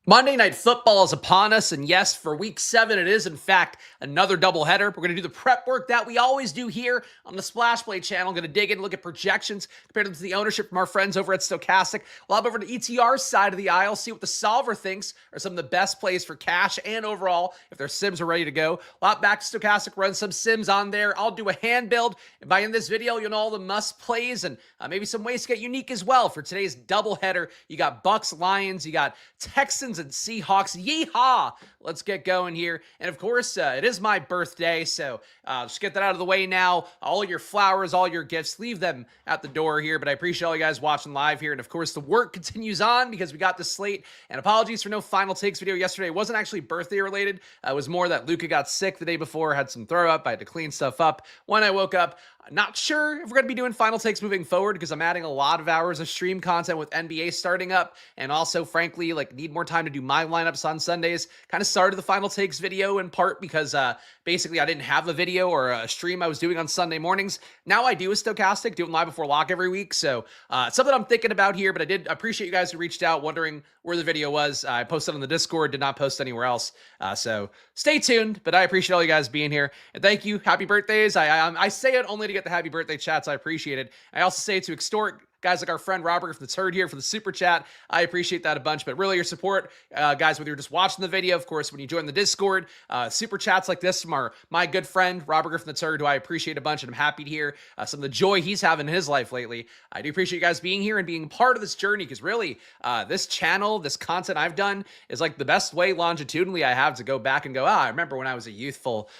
Monday Night Football is upon us, and yes, for Week 7, it is, in fact, another doubleheader. We're going to do the prep work that we always do here on the Splash Play channel. Going to dig in and look at projections, compare them to the ownership from our friends over at Stochastic. We'll hop over to ETR's side of the aisle, see what the solver thinks are some of the best plays for cash and overall, if their sims are ready to go. We'll hop back to Stochastic, run some sims on there. I'll do a hand build, and by the end of this video, you'll know all the must plays and maybe some ways to get unique as well. For today's doubleheader, you got Bucs-Lions, you got Texans and Seahawks. Yeehaw! Let's get going here. And of course, it is my birthday, so just get that out of the way now. All your flowers, all your gifts, leave them at the door here. But I appreciate all you guys watching live here. And of course, the work continues on because we got this slate. And apologies for no final takes video yesterday. It wasn't actually birthday related. It was more that Luka got sick the day before, had some throw up. I had to clean stuff up when I woke up. Not sure if we're going to be doing final takes moving forward because I'm adding a lot of hours of stream content with NBA starting up, and also, frankly, need more time to do my lineups on Sundays. Kind of started the final takes video in part because basically I didn't have a video or a stream I was doing on Sunday mornings. Now I do a Stochastic, do it live before lock every week, so it's something I'm thinking about here, but I did appreciate you guys who reached out wondering where the video was. I posted on the Discord, did not post anywhere else, so stay tuned, but I appreciate all you guys being here, and thank you. Happy birthdays. I say it only to get the happy birthday chats. I appreciate it. I also say it to extort guys like our friend Robert from the Turd here for the super chat. I appreciate that a bunch, but really your support, guys, whether you're just watching the video, of course, when you join the Discord, super chats like this from my good friend Robert Griffin the Turd, who I appreciate a bunch, and I'm happy to hear some of the joy he's having in his life lately. I do appreciate you guys being here and being part of this journey, because really, this channel, this content I've done is like the best way longitudinally I have to go back and go, I remember when I was a youthful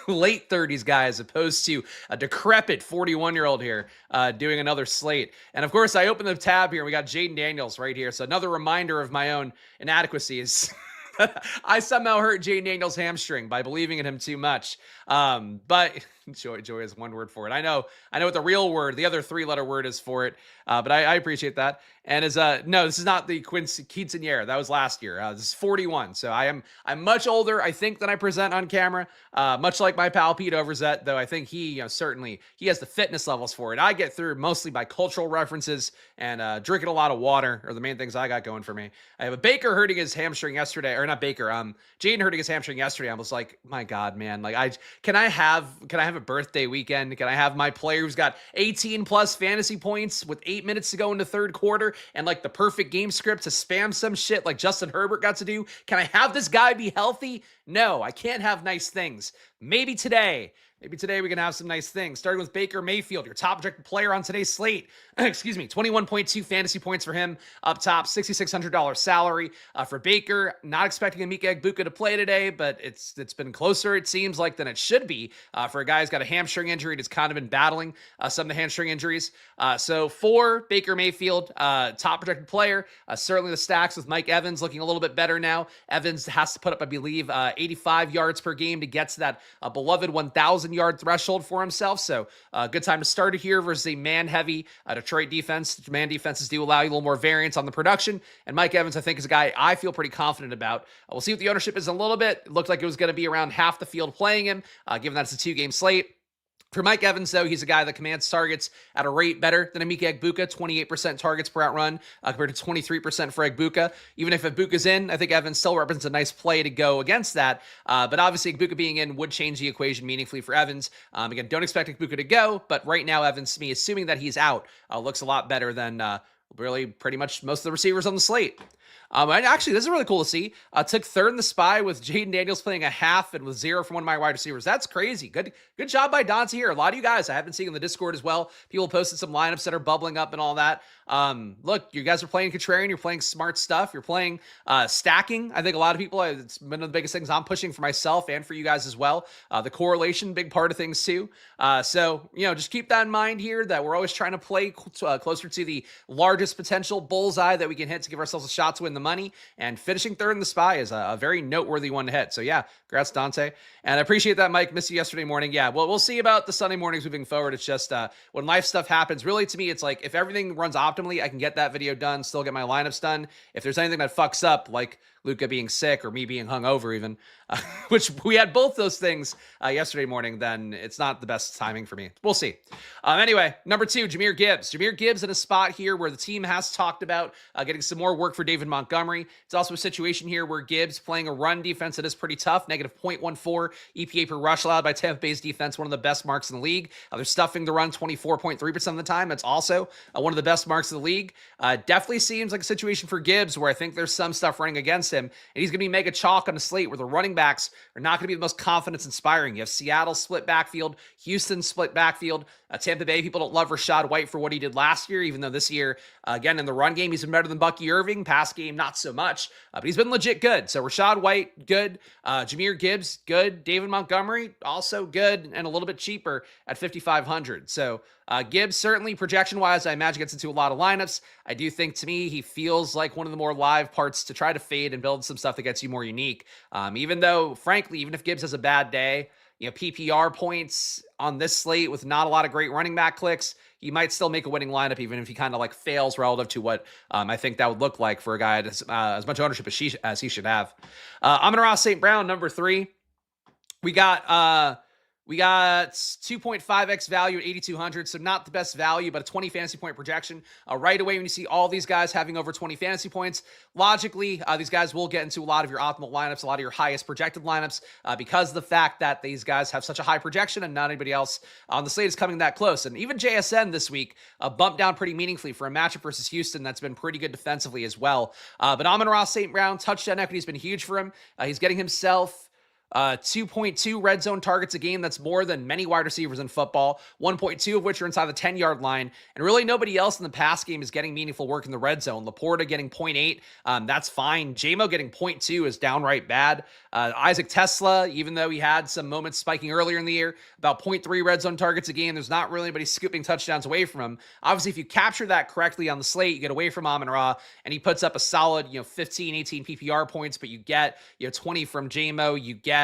late 30s guy as opposed to a decrepit 41-year-old here doing another slate. And of course, I opened the tab here and we got Jaden Daniels right here. So another reminder of my own inadequacies. I somehow hurt Jaden Daniels' hamstring by believing in him too much. But joy is one word for it. I know what the real word, the other three-letter word is for it. But I appreciate that. And no, this is not the quinceañera. That was last year. This is 41. So I'm much older, I think, than I present on camera. Much like my pal Pete Overzet, though I think he, certainly he has the fitness levels for it. I get through mostly by cultural references and drinking a lot of water are the main things I got going for me. I have a Baker hurting his hamstring yesterday, or not Baker, Jaden hurting his hamstring yesterday. I was like, my God, man, can I have a birthday weekend? Can I have my player who's got 18 plus fantasy points with 8 minutes to go in the third quarter and the perfect game script to spam some shit like Justin Herbert got to do? Can I have this guy be healthy? No, I can't have nice things. Maybe today we can have some nice things. Starting with Baker Mayfield, your top projected player on today's slate. Excuse me, 21.2 fantasy points for him up top, $6,600 salary. For Baker, not expecting Emeka Egbuka to play today, but it's been closer, it seems like, than it should be for a guy who's got a hamstring injury and has kind of been battling some of the hamstring injuries. So for Baker Mayfield, top projected player, certainly the stacks with Mike Evans looking a little bit better now. Evans has to put up, I believe, 85 yards per game to get to that beloved 1,000-yard threshold for himself. So good time to start it here versus a man-heavy Detroit defense. Man defenses do allow you a little more variance on the production. And Mike Evans, I think, is a guy I feel pretty confident about. We'll see what the ownership is in a little bit. It looked like it was going to be around half the field playing him, given that it's a two-game slate. For Mike Evans, though, he's a guy that commands targets at a rate better than Emeka Egbuka, 28% targets per out run compared to 23% for Egbuka. Even if Egbuka's in, I think Evans still represents a nice play to go against that. But obviously, Egbuka being in would change the equation meaningfully for Evans. Again, don't expect Egbuka to go, but right now, Evans, to me, assuming that he's out, looks a lot better than really pretty much most of the receivers on the slate. And actually, this is really cool to see. Took third in the SPY with Jaden Daniels playing a half and with 0 from one of my wide receivers. That's crazy. Good job by Dante here. A lot of you guys I have been seeing in the Discord as well. People posted some lineups that are bubbling up and all that. Look, you guys are playing contrarian. You're playing smart stuff. You're playing stacking. I think a lot of people, it's one of the biggest things I'm pushing for myself and for you guys as well. The correlation, big part of things too. So, just keep that in mind here, that we're always trying to play closer to the largest potential bullseye that we can hit to give ourselves a shot to win the money. And finishing third in the SPY is a very noteworthy one to hit. So yeah, congrats, Dante. And I appreciate that, Mike. Missed you yesterday morning. Yeah, well, we'll see about the Sunday mornings moving forward. It's just when life stuff happens, really to me, it's like if everything runs optimally, I can get that video done, still get my lineups done. If there's anything that fucks up, like Luka being sick or me being hungover even, which we had both those things yesterday morning, then it's not the best timing for me. We'll see. Anyway, number 2, Jahmyr Gibbs. Jahmyr Gibbs in a spot here where the team has talked about getting some more work for David David Montgomery. It's also a situation here where Gibbs playing a run defense that is pretty tough, negative 0.14 EPA per rush allowed by Tampa Bay's defense, one of the best marks in the league. They're stuffing the run 24.3% of the time. That's also one of the best marks in the league. Definitely seems like a situation for Gibbs where I think there's some stuff running against him, and he's going to be mega chalk on a slate where the running backs are not going to be the most confidence-inspiring. You have Seattle split backfield, Houston split backfield. Tampa Bay, people don't love Rachaad White for what he did last year, even though this year, again, in the run game, he's been better than Bucky Irving. Pass game, not so much, but he's been legit good. So Rachaad White, good. Jahmyr Gibbs, good. David Montgomery, also good and a little bit cheaper at 5,500. So Gibbs, certainly projection-wise, I imagine gets into a lot of lineups. I do think, to me, he feels like one of the more live parts to try to fade and build some stuff that gets you more unique. Even though, frankly, even if Gibbs has a bad day, PPR points on this slate with not a lot of great running back clicks, he might still make a winning lineup, even if he kind of like fails relative to what I think that would look like for a guy as much ownership as he should have. Amon-Ra St. Brown, number 3. We got 2.5x value at 8,200, so not the best value, but a 20 fantasy point projection. Right away, when you see all these guys having over 20 fantasy points, logically, these guys will get into a lot of your optimal lineups, a lot of your highest projected lineups, because of the fact that these guys have such a high projection and not anybody else on the slate is coming that close. And even JSN this week bumped down pretty meaningfully for a matchup versus Houston that's been pretty good defensively as well. But Amon-Ra St. Brown, touchdown equity has been huge for him. He's getting himself 2.2 red zone targets a game. That's more than many wide receivers in football, 1.2 of which are inside the 10-yard line. And really nobody else in the pass game is getting meaningful work in the red zone. Laporta getting 0.8. That's fine. J-Mo getting 0.2 is downright bad. Isaac Tesla, even though he had some moments spiking earlier in the year, about 0.3 red zone targets a game. There's not really anybody scooping touchdowns away from him. Obviously, if you capture that correctly on the slate, you get away from Amon-Ra, and he puts up a solid, 15, 18 PPR points, but you get, 20 from J-Mo, you get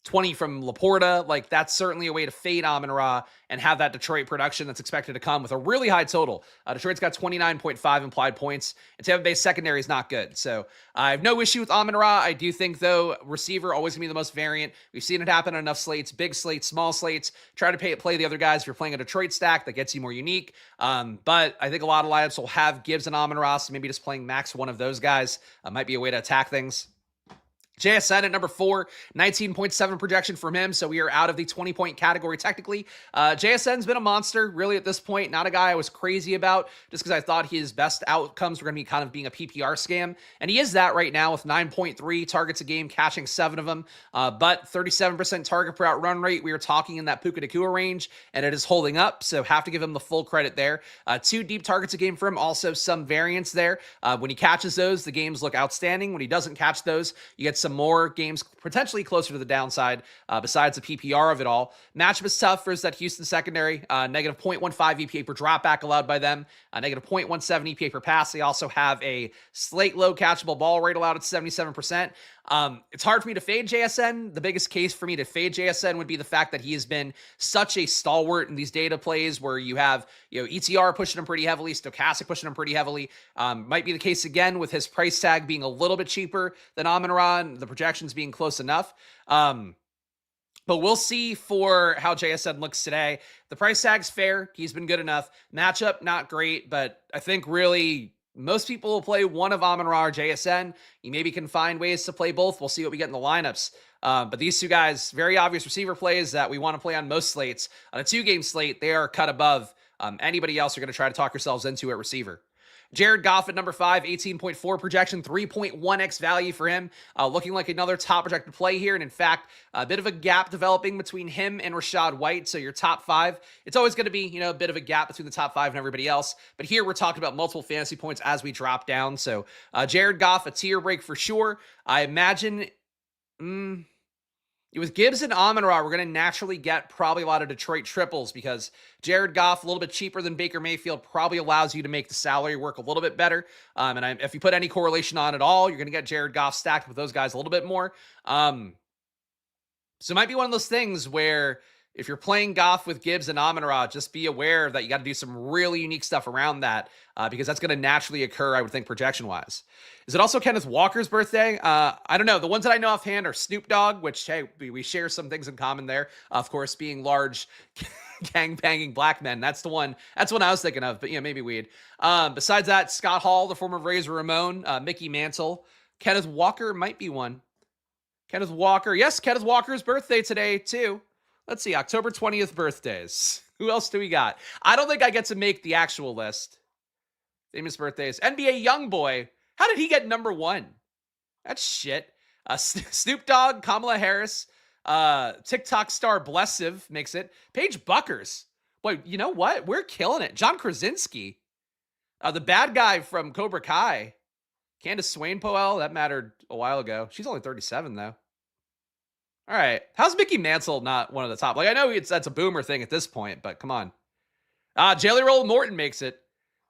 20 from Laporta. Like, that's certainly a way to fade Amon-Ra and have that Detroit production that's expected to come with a really high total. Detroit's got 29.5 implied points, and Tampa Bay's secondary is not good. So I have no issue with Amon-Ra. I do think, though, receiver always going to be the most variant. We've seen it happen on enough slates, big slates, small slates. Try to play the other guys if you're playing a Detroit stack that gets you more unique. But I think a lot of lineups will have Gibbs and Amon-Ra, so maybe just playing max one of those guys might be a way to attack things. JSN at number 4, 19.7 projection from him, so we are out of the 20-point category technically. JSN's been a monster, really, at this point. Not a guy I was crazy about, just because I thought his best outcomes were going to be kind of being a PPR scam, and he is that right now with 9.3 targets a game, catching 7 of them, but 37% target per out run rate. We are talking in that Puka Nacua range, and it is holding up, so have to give him the full credit there. 2 deep targets a game for him, also some variance there. When he catches those, the games look outstanding. When he doesn't catch those, you get some more games potentially closer to the downside besides the PPR of it all. Matchup is tough versus that Houston secondary. Negative 0.15 EPA per dropback allowed by them. Negative 0.17 EPA per pass. They also have a slate low catchable ball rate allowed at 77%. It's hard for me to fade JSN. The biggest case for me to fade JSN would be the fact that he has been such a stalwart in these data plays where you have, ETR pushing him pretty heavily, Stochastic pushing him pretty heavily. Might be the case again with his price tag being a little bit cheaper than Amon-Ra and the projections being close enough. But we'll see for how JSN looks today. The price tag's fair. He's been good enough. Matchup, not great, but I think really most people will play one of Amon-Ra or JSN. You maybe can find ways to play both. We'll see what we get in the lineups. But these two guys, very obvious receiver plays that we want to play on most slates. On a 2-game slate, they are cut above anybody else you're going to try to talk yourselves into at receiver. Jared Goff at number 5, 18.4 projection, 3.1x value for him. Looking like another top projected play here. And in fact, a bit of a gap developing between him and Rachaad White. So your top 5, it's always going to be, a bit of a gap between the top 5 and everybody else. But here we're talking about multiple fantasy points as we drop down. So Jared Goff, a tier break for sure. I imagine... With Gibbs and Amon-Ra, we're going to naturally get probably a lot of Detroit triples because Jared Goff, a little bit cheaper than Baker Mayfield, probably allows you to make the salary work a little bit better. If you put any correlation on at all, you're going to get Jared Goff stacked with those guys a little bit more. So it might be one of those things where if you're playing Goff with Gibbs and Amon-Ra, just be aware that you got to do some really unique stuff around that because that's going to naturally occur, I would think, projection-wise. Is it also Kenneth Walker's birthday? I don't know. The ones that I know offhand are Snoop Dogg, which, hey, we share some things in common there. Of course, being large gang banging black men. That's the one. That's one I was thinking of. But yeah, maybe weed. Besides that, Scott Hall, the former Razor Ramon, Mickey Mantle, Kenneth Walker might be one. Kenneth Walker. Yes, Kenneth Walker's birthday today, too. Let's see, October 20th birthdays. Who else do we got? I don't think I get to make the actual list. Famous birthdays. NBA Youngboy. How did he get number 1? That's shit. Snoop Dogg, Kamala Harris, TikTok star Blessive makes it. Paige Buckers. Wait, you know what? We're killing it. John Krasinski. The bad guy from Cobra Kai. Candace Swain Poel. That mattered a while ago. She's only 37, though. All right. How's Mickey Mantle not one of the top? Like, I know that's a boomer thing at this point, but come on. Jelly Roll Morton makes it.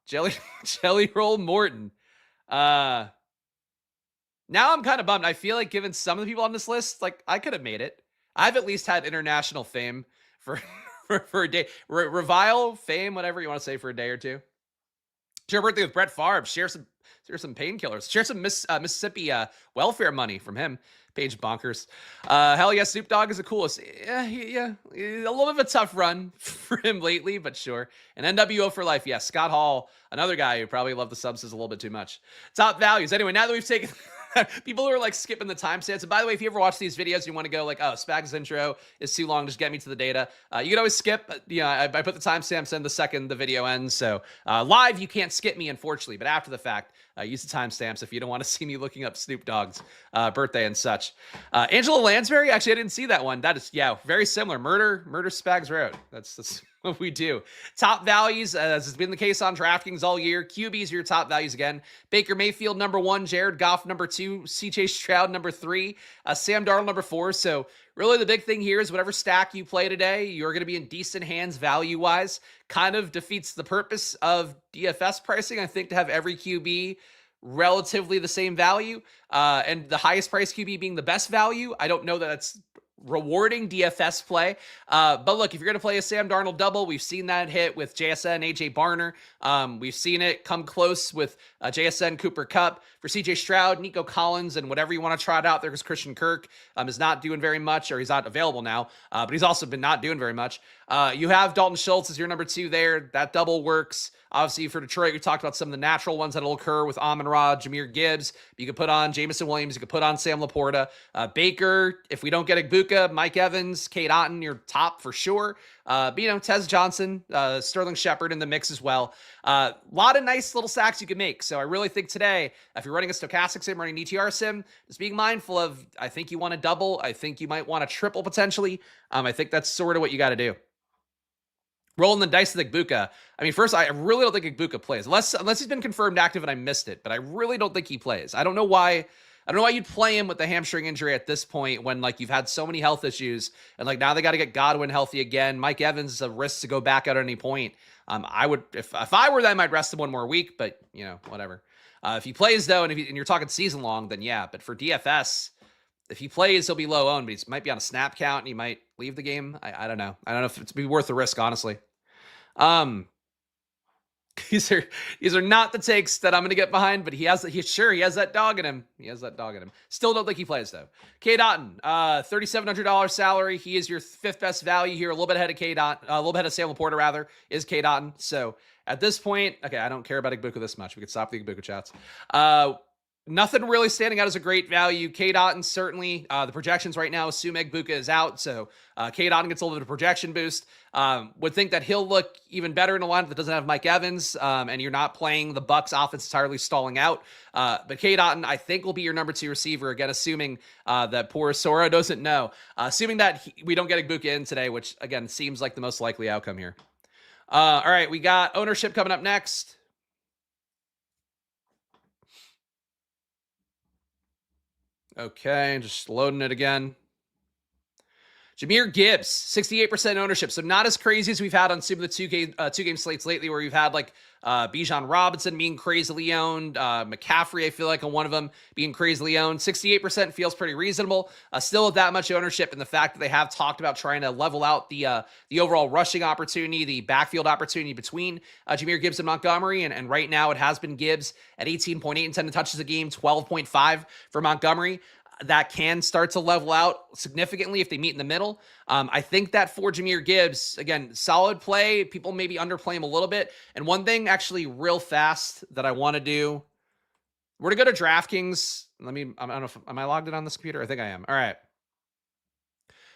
Jelly Roll Morton. Now I'm kind of bummed. I feel like given some of the people on this list, like I could have made it. I've at least had international fame for a day. Revile, fame, whatever you want to say, for a day or two. Share a birthday with Brett Favre. Share some painkillers. Share some Mississippi welfare money from him. Page bonkers. Hell yeah, Snoop Dogg is the coolest. Yeah. A little bit of a tough run for him lately, but sure. And NWO for life. Yeah, Scott Hall, another guy who probably loved the substance a little bit too much. Top values. Anyway, now that we've taken people who are like skipping the timestamps. And by the way, if you ever watch these videos, you want to go like, oh, Spags intro is too long, just get me to the data. You can always skip. I put the timestamps in the second the video ends. So live, you can't skip me, unfortunately. But after the fact, use the timestamps if you don't want to see me looking up Snoop Dogg's birthday and such. Angela Lansbury, actually, I didn't see that one. That is, yeah, very similar. Murder Spags Road. That's what we do. Top values, as has been the case on DraftKings all year. QBs are your top values again. Baker Mayfield, number 1. Jared Goff, number 2. CJ Stroud, number 3. Sam Darnold, number 4. So really the big thing here is whatever stack you play today, you're going to be in decent hands value-wise. Kind of defeats the purpose of DFS pricing, I think, to have every QB relatively the same value. And the highest price QB being the best value. I don't know that that's rewarding DFS play. But look, if you're going to play a Sam Darnold double, we've seen that hit with JSN, AJ Barner. We've seen it come close with JSN, Cooper Kupp. For CJ Stroud, Nico Collins, and whatever you want to trot out there, because Christian Kirk is not doing very much, or he's not available now, but he's also been not doing very much. You have Dalton Schultz as your number 2 there. That double works. Obviously, for Detroit, we talked about some of the natural ones that'll occur with Amon-Ra, Jahmyr Gibbs. You could put on Jameson Williams. You could put on Sam Laporta. Baker, if we don't get Igbukah, Mike Evans, Kate Otten, your top for sure. But, Tez Johnson, Sterling Shepard in the mix as well. A lot of nice little stacks you can make. So I really think today, if you're running a stochastic sim, running an ETR sim, just being mindful of, I think you want to double. I think you might want to triple potentially. I think that's sort of what you got to do. Rolling the dice with Igbukah. I mean, first, I really don't think Igbukah plays. Unless he's been confirmed active and I missed it. But I really don't think he plays. I don't know why you'd play him with the hamstring injury at this point when, like, you've had so many health issues. And, like, now they got to get Godwin healthy again. Mike Evans is a risk to go back out at any point. I would, if I were them, I'd rest him one more week. But, whatever. If he plays, though, and you're talking season long, then yeah. But for DFS, if he plays, he'll be low owned, but he might be on a snap count and he might leave the game. I don't know. I don't know if it's be worth the risk, honestly. These are not the takes that I'm going to get behind, but he has that dog in him. Still don't think he plays though. K. Dotton, $3,700 salary. He is your 5th best value here. A little bit ahead of K. Dotton, a little bit ahead of Sam Laporta rather, is K. Dotton. So at this point, okay, I don't care about Igbukah this much. We could stop the Igbukah chats. Nothing really standing out as a great value. K. Dotton, certainly. The projections right now assume Igbukah is out, so K. Dotton gets a little bit of projection boost. Would think that he'll look even better in a lineup that doesn't have Mike Evans, and you're not playing the Bucs offense entirely stalling out. But K. Dotton, I think, will be your number 2 receiver, again, assuming that poor Sora doesn't know. Assuming that we don't get Igbukah in today, which, again, seems like the most likely outcome here. All right, we got ownership coming up next. Okay, just loading it again. Jahmyr Gibbs, 68% ownership. So not as crazy as we've had on some of the two-game slates lately where we've had like Bijan Robinson being crazily owned, McCaffrey, I feel like, on one of them being crazily owned. 68% feels pretty reasonable. Still with that much ownership, and the fact that they have talked about trying to level out the overall rushing opportunity, the backfield opportunity between Jahmyr Gibbs and Montgomery, and right now it has been Gibbs at 18.8 intended touches a game, 12.5 for Montgomery. that can start to level out significantly if they meet in the middle. I think that for Jahmyr Gibbs, again, solid play. People maybe underplay him a little bit. And one thing actually real fast that I want to do, we're going to go to DraftKings. I don't know if, am I logged in on this computer? I think I am. All right.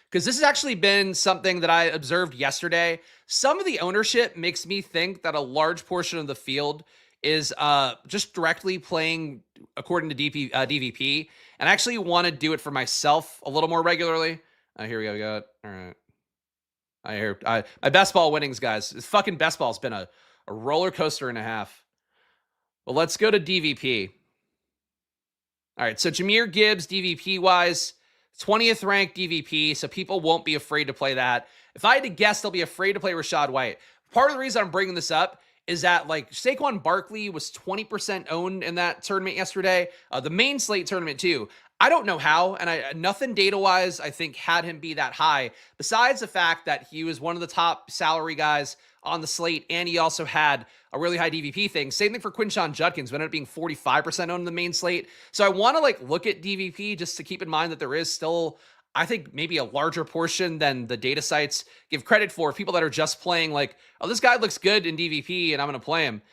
Because this has actually been something that I observed yesterday. Some of the ownership makes me think that a large portion of the field is just directly playing according to DVP. And I actually want to do it for myself a little more regularly. Here we go. We got it. All right. I hear my best ball winnings, guys. This fucking best ball has been a roller coaster and a half. Well, let's go to DVP. All right. So Jahmyr Gibbs, DVP wise, 20th ranked DVP. So people won't be afraid to play that. If I had to guess, they'll be afraid to play Rachaad White. Part of the reason I'm bringing this up is that like Saquon Barkley was 20% owned in that tournament yesterday. The main slate tournament too. I don't know how, and nothing data-wise I think had him be that high, besides the fact that he was one of the top salary guys on the slate, and he also had a really high DVP thing. Same thing for Quinshon Judkins, who ended up being 45% owned in the main slate. So I want to like look at DVP just to keep in mind that there is still, I think, maybe a larger portion than the data sites give credit for. People that are just playing like, oh, this guy looks good in DVP and I'm going to play him.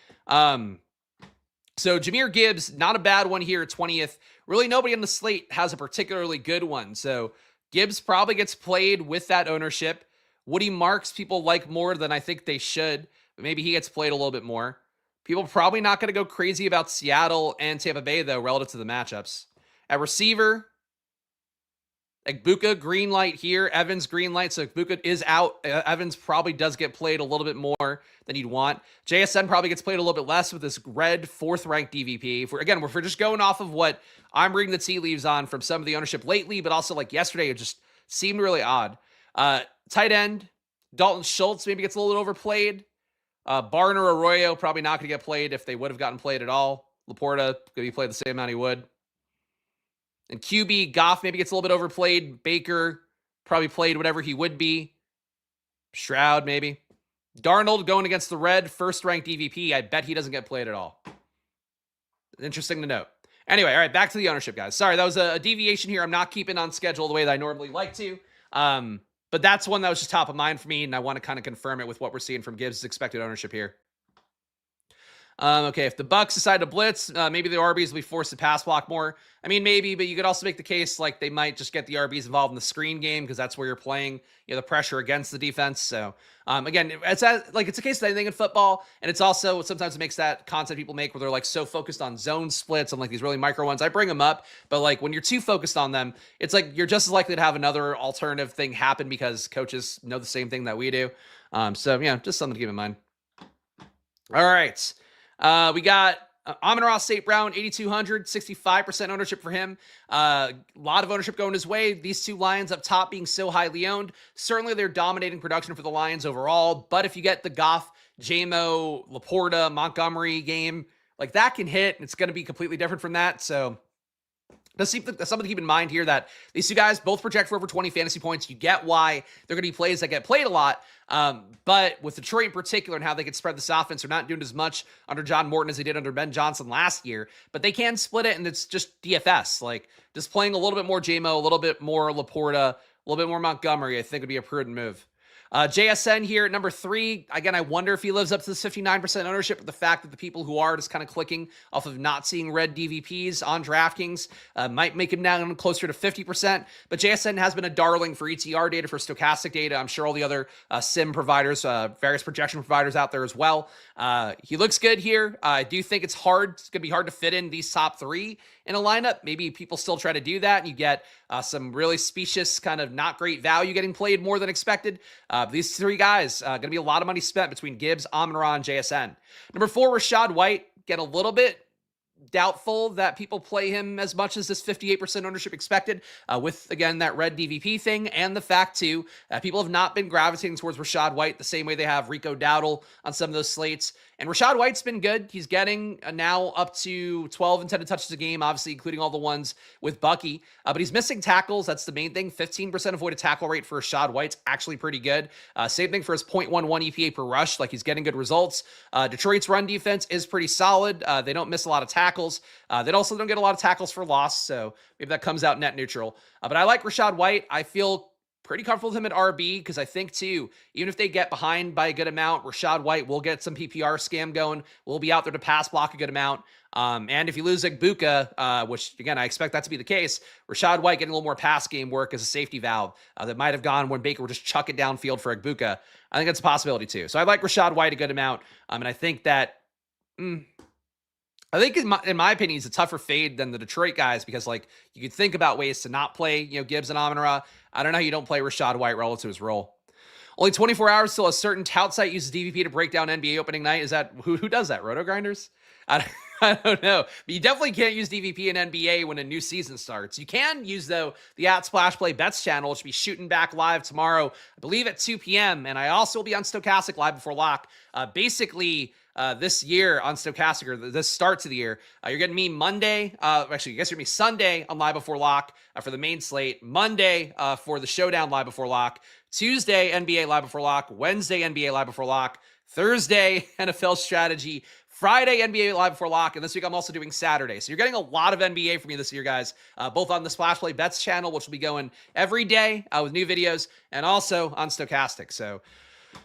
So Jahmyr Gibbs, not a bad one here at 20th. Really nobody on the slate has a particularly good one. So Gibbs probably gets played with that ownership. Woody Marks, people like more than I think they should, but maybe he gets played a little bit more. People probably not going to go crazy about Seattle and Tampa Bay, though, relative to the matchups. At receiver, Egbuka, green light here. Evans, green light. So Egbuka is out. Evans probably does get played a little bit more than you'd want. JSN probably gets played a little bit less with this red 4th-ranked DVP. If we're just going off of what I'm reading the tea leaves on from some of the ownership lately, but also like yesterday, it just seemed really odd. Tight end, Dalton Schultz maybe gets a little bit overplayed. Barner or Arroyo probably not going to get played if they would have gotten played at all. Laporta going to be played the same amount he would. And QB, Goff maybe gets a little bit overplayed. Baker probably played whatever he would be. Stroud maybe. Darnold going against the red 1st-ranked DVP. I bet he doesn't get played at all. Interesting to note. Anyway, all right, back to the ownership, guys. Sorry, that was a deviation here. I'm not keeping on schedule the way that I normally like to. But that's one that was just top of mind for me, and I want to kind of confirm it with what we're seeing from Gibbs' expected ownership here. Okay, if the Bucs decide to blitz, maybe the RBs will be forced to pass block more. I mean, maybe, but you could also make the case like they might just get the RBs involved in the screen game because that's where you're playing, the pressure against the defense. So, again, it's a case of anything in football, and it's also sometimes it makes that concept people make where they're like so focused on zone splits and like these really micro ones. I bring them up, but like when you're too focused on them, it's like you're just as likely to have another alternative thing happen because coaches know the same thing that we do. So yeah, just something to keep in mind. All right. We got Amon-Ra St. Brown, 8,200, 65% ownership for him. A lot of ownership going his way. These two Lions up top being so highly owned. Certainly they're dominating production for the Lions overall. But if you get the Goff, J-Mo, Laporta, Montgomery game, like that can hit. It's going to be completely different from that. So that's something to keep in mind here that these two guys both project for over 20 fantasy points. You get why they're going to be plays that get played a lot. But with Detroit in particular and how they could spread this offense, they're not doing as much under John Morton as they did under Ben Johnson last year. But they can split it, and it's just DFS. Like just playing a little bit more J-Mo, a little bit more Laporta, a little bit more Montgomery, I think would be a prudent move. JSN here at number 3. Again, I wonder if he lives up to this 59% ownership, but the fact that the people who are just kind of clicking off of not seeing red DVPs on DraftKings might make him down closer to 50%. But JSN has been a darling for ETR data, for stochastic data. I'm sure all the other sim providers, various projection providers out there as well. He looks good here. I do think it's hard. It's going to be hard to fit in these top 3 in a lineup. Maybe people still try to do that, and you get some really specious, kind of not great value getting played more than expected. These 3 guys, going to be a lot of money spent between Gibbs, Amon-Ra, and JSN. Number 4, Rachaad White. Get a little bit doubtful that people play him as much as this 58% ownership expected with, again, that red DVP thing, and the fact, too, that people have not been gravitating towards Rachaad White the same way they have Rico Dowdle on some of those slates. And Rachaad White's been good. He's getting now up to 12 intended touches a game, obviously, including all the ones with Bucky. But he's missing tackles. That's the main thing. 15% avoided tackle rate for Rachaad White's actually pretty good. Same thing for his 0.11 EPA per rush. Like, he's getting good results. Detroit's run defense is pretty solid. They don't miss a lot of tackles. They also don't get a lot of tackles for loss, so maybe that comes out net neutral. But I like Rachaad White. I feel pretty comfortable with him at RB because I think, too, even if they get behind by a good amount, Rachaad White will get some PPR scam going. We'll be out there to pass block a good amount. And if you lose Igbuka, which, again, I expect that to be the case, Rachaad White getting a little more pass game work as a safety valve that might have gone when Baker would just chuck it downfield for Igbuka. I think that's a possibility, too. So I like Rachaad White a good amount. And I think that... I think in my opinion, he's a tougher fade than the Detroit guys because, like, you could think about ways to not play, Gibbs and Amon-Ra. I don't know how you don't play Rachaad White relative to his role. Only 24 hours till a certain tout site uses DVP to break down NBA opening night. Is that who does that? Roto Grinders? I don't know. But you definitely can't use DVP in NBA when a new season starts. You can use, though, the @Splash Play Bets channel, which will be shooting back live tomorrow, I believe at 2 p.m. And I also will be on Stochastic live before lock. Basically, this year on Stochastic, or this start to the year, you're getting me Monday. Actually, I guess you're getting me Sunday on Live Before Lock for the main slate. Monday for the Showdown Live Before Lock. Tuesday, NBA Live Before Lock. Wednesday, NBA Live Before Lock. Thursday, NFL Strategy. Friday, NBA Live Before Lock. And this week, I'm also doing Saturday. So you're getting a lot of NBA from me this year, guys. Both on the Splash Play Bets channel, which will be going every day with new videos, and also on Stochastic. So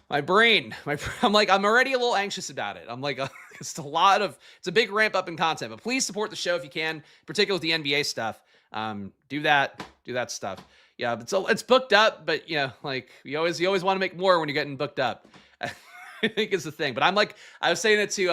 my brain, I'm already a little anxious about it. I'm like, it's a big ramp up in content, but please support the show if you can, particularly with the NBA stuff. Do that stuff. Yeah, it's booked up, but you always want to make more when you're getting booked up. I think is the thing. But I was saying it to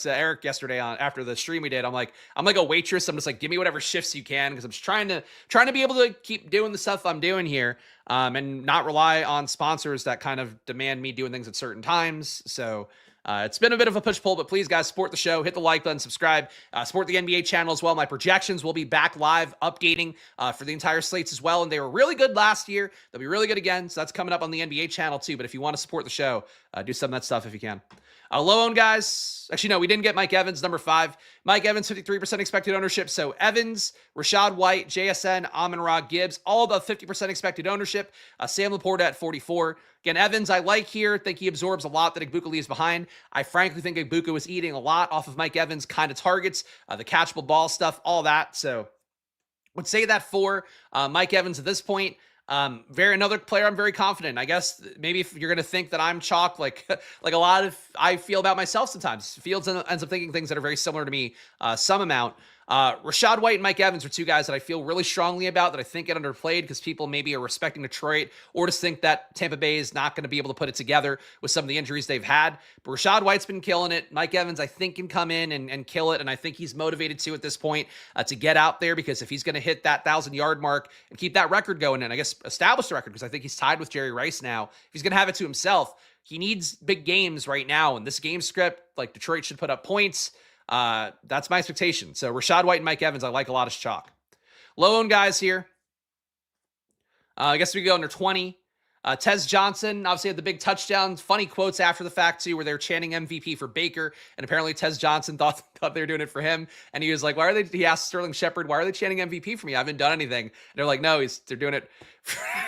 Eric yesterday after the stream we did. I'm like a waitress. I'm just like, give me whatever shifts you can, because I'm just trying to be able to keep doing the stuff I'm doing here, and not rely on sponsors that kind of demand me doing things at certain times. So it's been a bit of a push-pull, but please, guys, support the show. Hit the like button, subscribe, support the NBA channel as well. My projections will be back live, updating for the entire slates as well, and they were really good last year. They'll be really good again, so that's coming up on the NBA channel too. But if you want to support the show, do some of that stuff if you can. Low-owned guys. Actually, no, we didn't get Mike Evans, number 5. Mike Evans, 53% expected ownership. So Evans, Rachaad White, JSN, Amon-Ra, Gibbs, all above 50% expected ownership. Sam Laporta at 44. Again, Evans, I like here. Think he absorbs a lot that Igbuka leaves behind. I frankly think Igbuka was eating a lot off of Mike Evans' kind of targets, the catchable ball stuff, all that. So would say that for Mike Evans at this point. Another player I'm very confident in. I guess maybe if you're going to think that I'm chalk, like a lot of I feel about myself sometimes. Fields ends up thinking things that are very similar to me, some amount. Rachaad White and Mike Evans are two guys that I feel really strongly about, that I think get underplayed because people maybe are respecting Detroit or just think that Tampa Bay is not going to be able to put it together with some of the injuries they've had. But Rachaad White's been killing it. Mike Evans, I think, can come in and kill it, and I think he's motivated to at this point to get out there, because if he's going to hit that 1,000-yard mark and keep that record going, and I guess establish the record, because I think he's tied with Jerry Rice now, if he's going to have it to himself, he needs big games right now, and this game script, like, Detroit should put up points. That's my expectation. So Rachaad White and Mike Evans, I like a lot as chalk. Low-owned guys here. I guess we go under 20. Tez Johnson obviously had the big touchdowns. Funny quotes after the fact, too, where they were chanting MVP for Baker. And apparently Tez Johnson thought they were doing it for him. And he was like, he asked Sterling Shepard, why are they chanting MVP for me? I haven't done anything. And they're like, no, they're doing it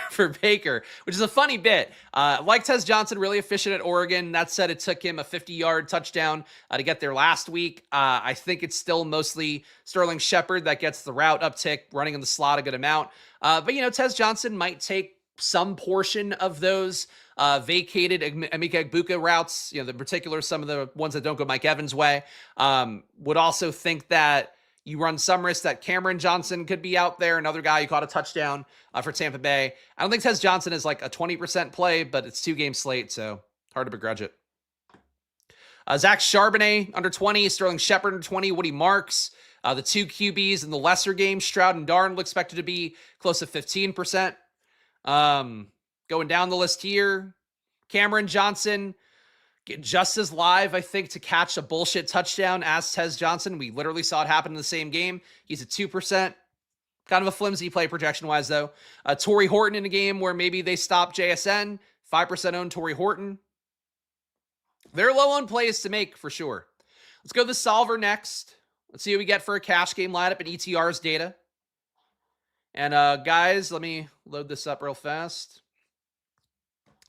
for Baker, which is a funny bit. Like Tez Johnson, really efficient at Oregon. That said, it took him a 50-yard touchdown to get there last week. I think it's still mostly Sterling Shepard that gets the route uptick, running in the slot a good amount. But Tez Johnson might take some portion of those vacated Emeka Egbuka routes, in particular, some of the ones that don't go Mike Evans' way. Would also think that you run some risk that Cameron Johnson could be out there, another guy who caught a touchdown for Tampa Bay. I don't think Tez Johnson is like a 20% play, but it's 2-game slate, so hard to begrudge it. Zach Charbonnet, under 20. Sterling Shepard, under 20. Woody Marks. The 2 QBs in the lesser games, Stroud and Darnold, expected to be close to 15%. Going down the list here, Cameron Johnson, just as live, I think, to catch a bullshit touchdown as Tez Johnson. We literally saw it happen in the same game. He's at 2%. Kind of a flimsy play projection-wise, though. Torrey Horton in a game where maybe they stop JSN. 5% owned Torrey Horton. They're low on plays to make for sure. Let's go to the solver next. Let's see what we get for a cash game lineup and ETR's data. And guys, let me load this up real fast.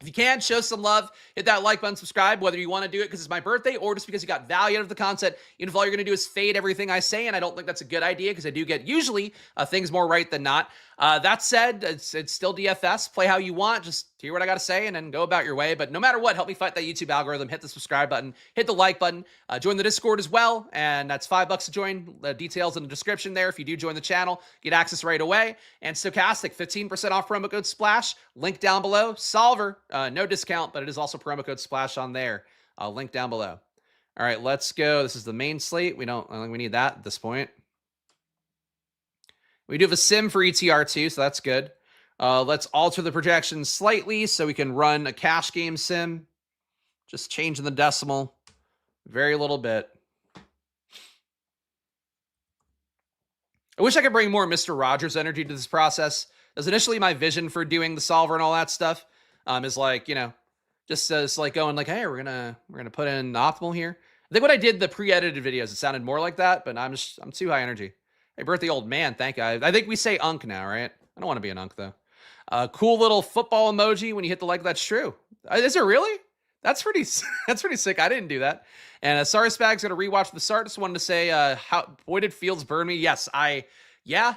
If you can, show some love, hit that like button, subscribe, whether you want to do it because it's my birthday or just because you got value out of the content. Even if all you're going to do is fade everything I say, and I don't think that's a good idea because I do get usually things more right than not. That said, it's still DFS. Play how you want. Just hear what I got to say and then go about your way. But no matter what, help me fight that YouTube algorithm. Hit the subscribe button, hit the like button, join the Discord as well. And that's $5 to join. The details in the description there. If you do join the channel, get access right away. And Stochastic, 15% off promo code SPLASH. Link down below. Solver, no discount, but it is also promo code SPLASH on there. Link down below. All right, let's go. This is the main slate. I don't think we need that at this point. We do have a sim for ETR too, so that's good. Let's alter the projections slightly so we can run a cash game sim. Just changing the decimal very little bit. I wish I could bring more Mr. Rogers energy to this process. As initially my vision for doing the solver and all that stuff is like, just as like going like, hey, we're gonna put in optimal here. I think when I did the pre-edited videos, it sounded more like that, but I'm too high energy. Hey, birthday old man, thank you. I think we say unk now, right? I don't want to be an unk, though. Cool little football emoji when you hit the like. That's true. Is it really? That's pretty sick. I didn't do that. And sorry, Spags, going to rewatch the start. Just wanted to say, boy, did Fields burn me. Yes, yeah.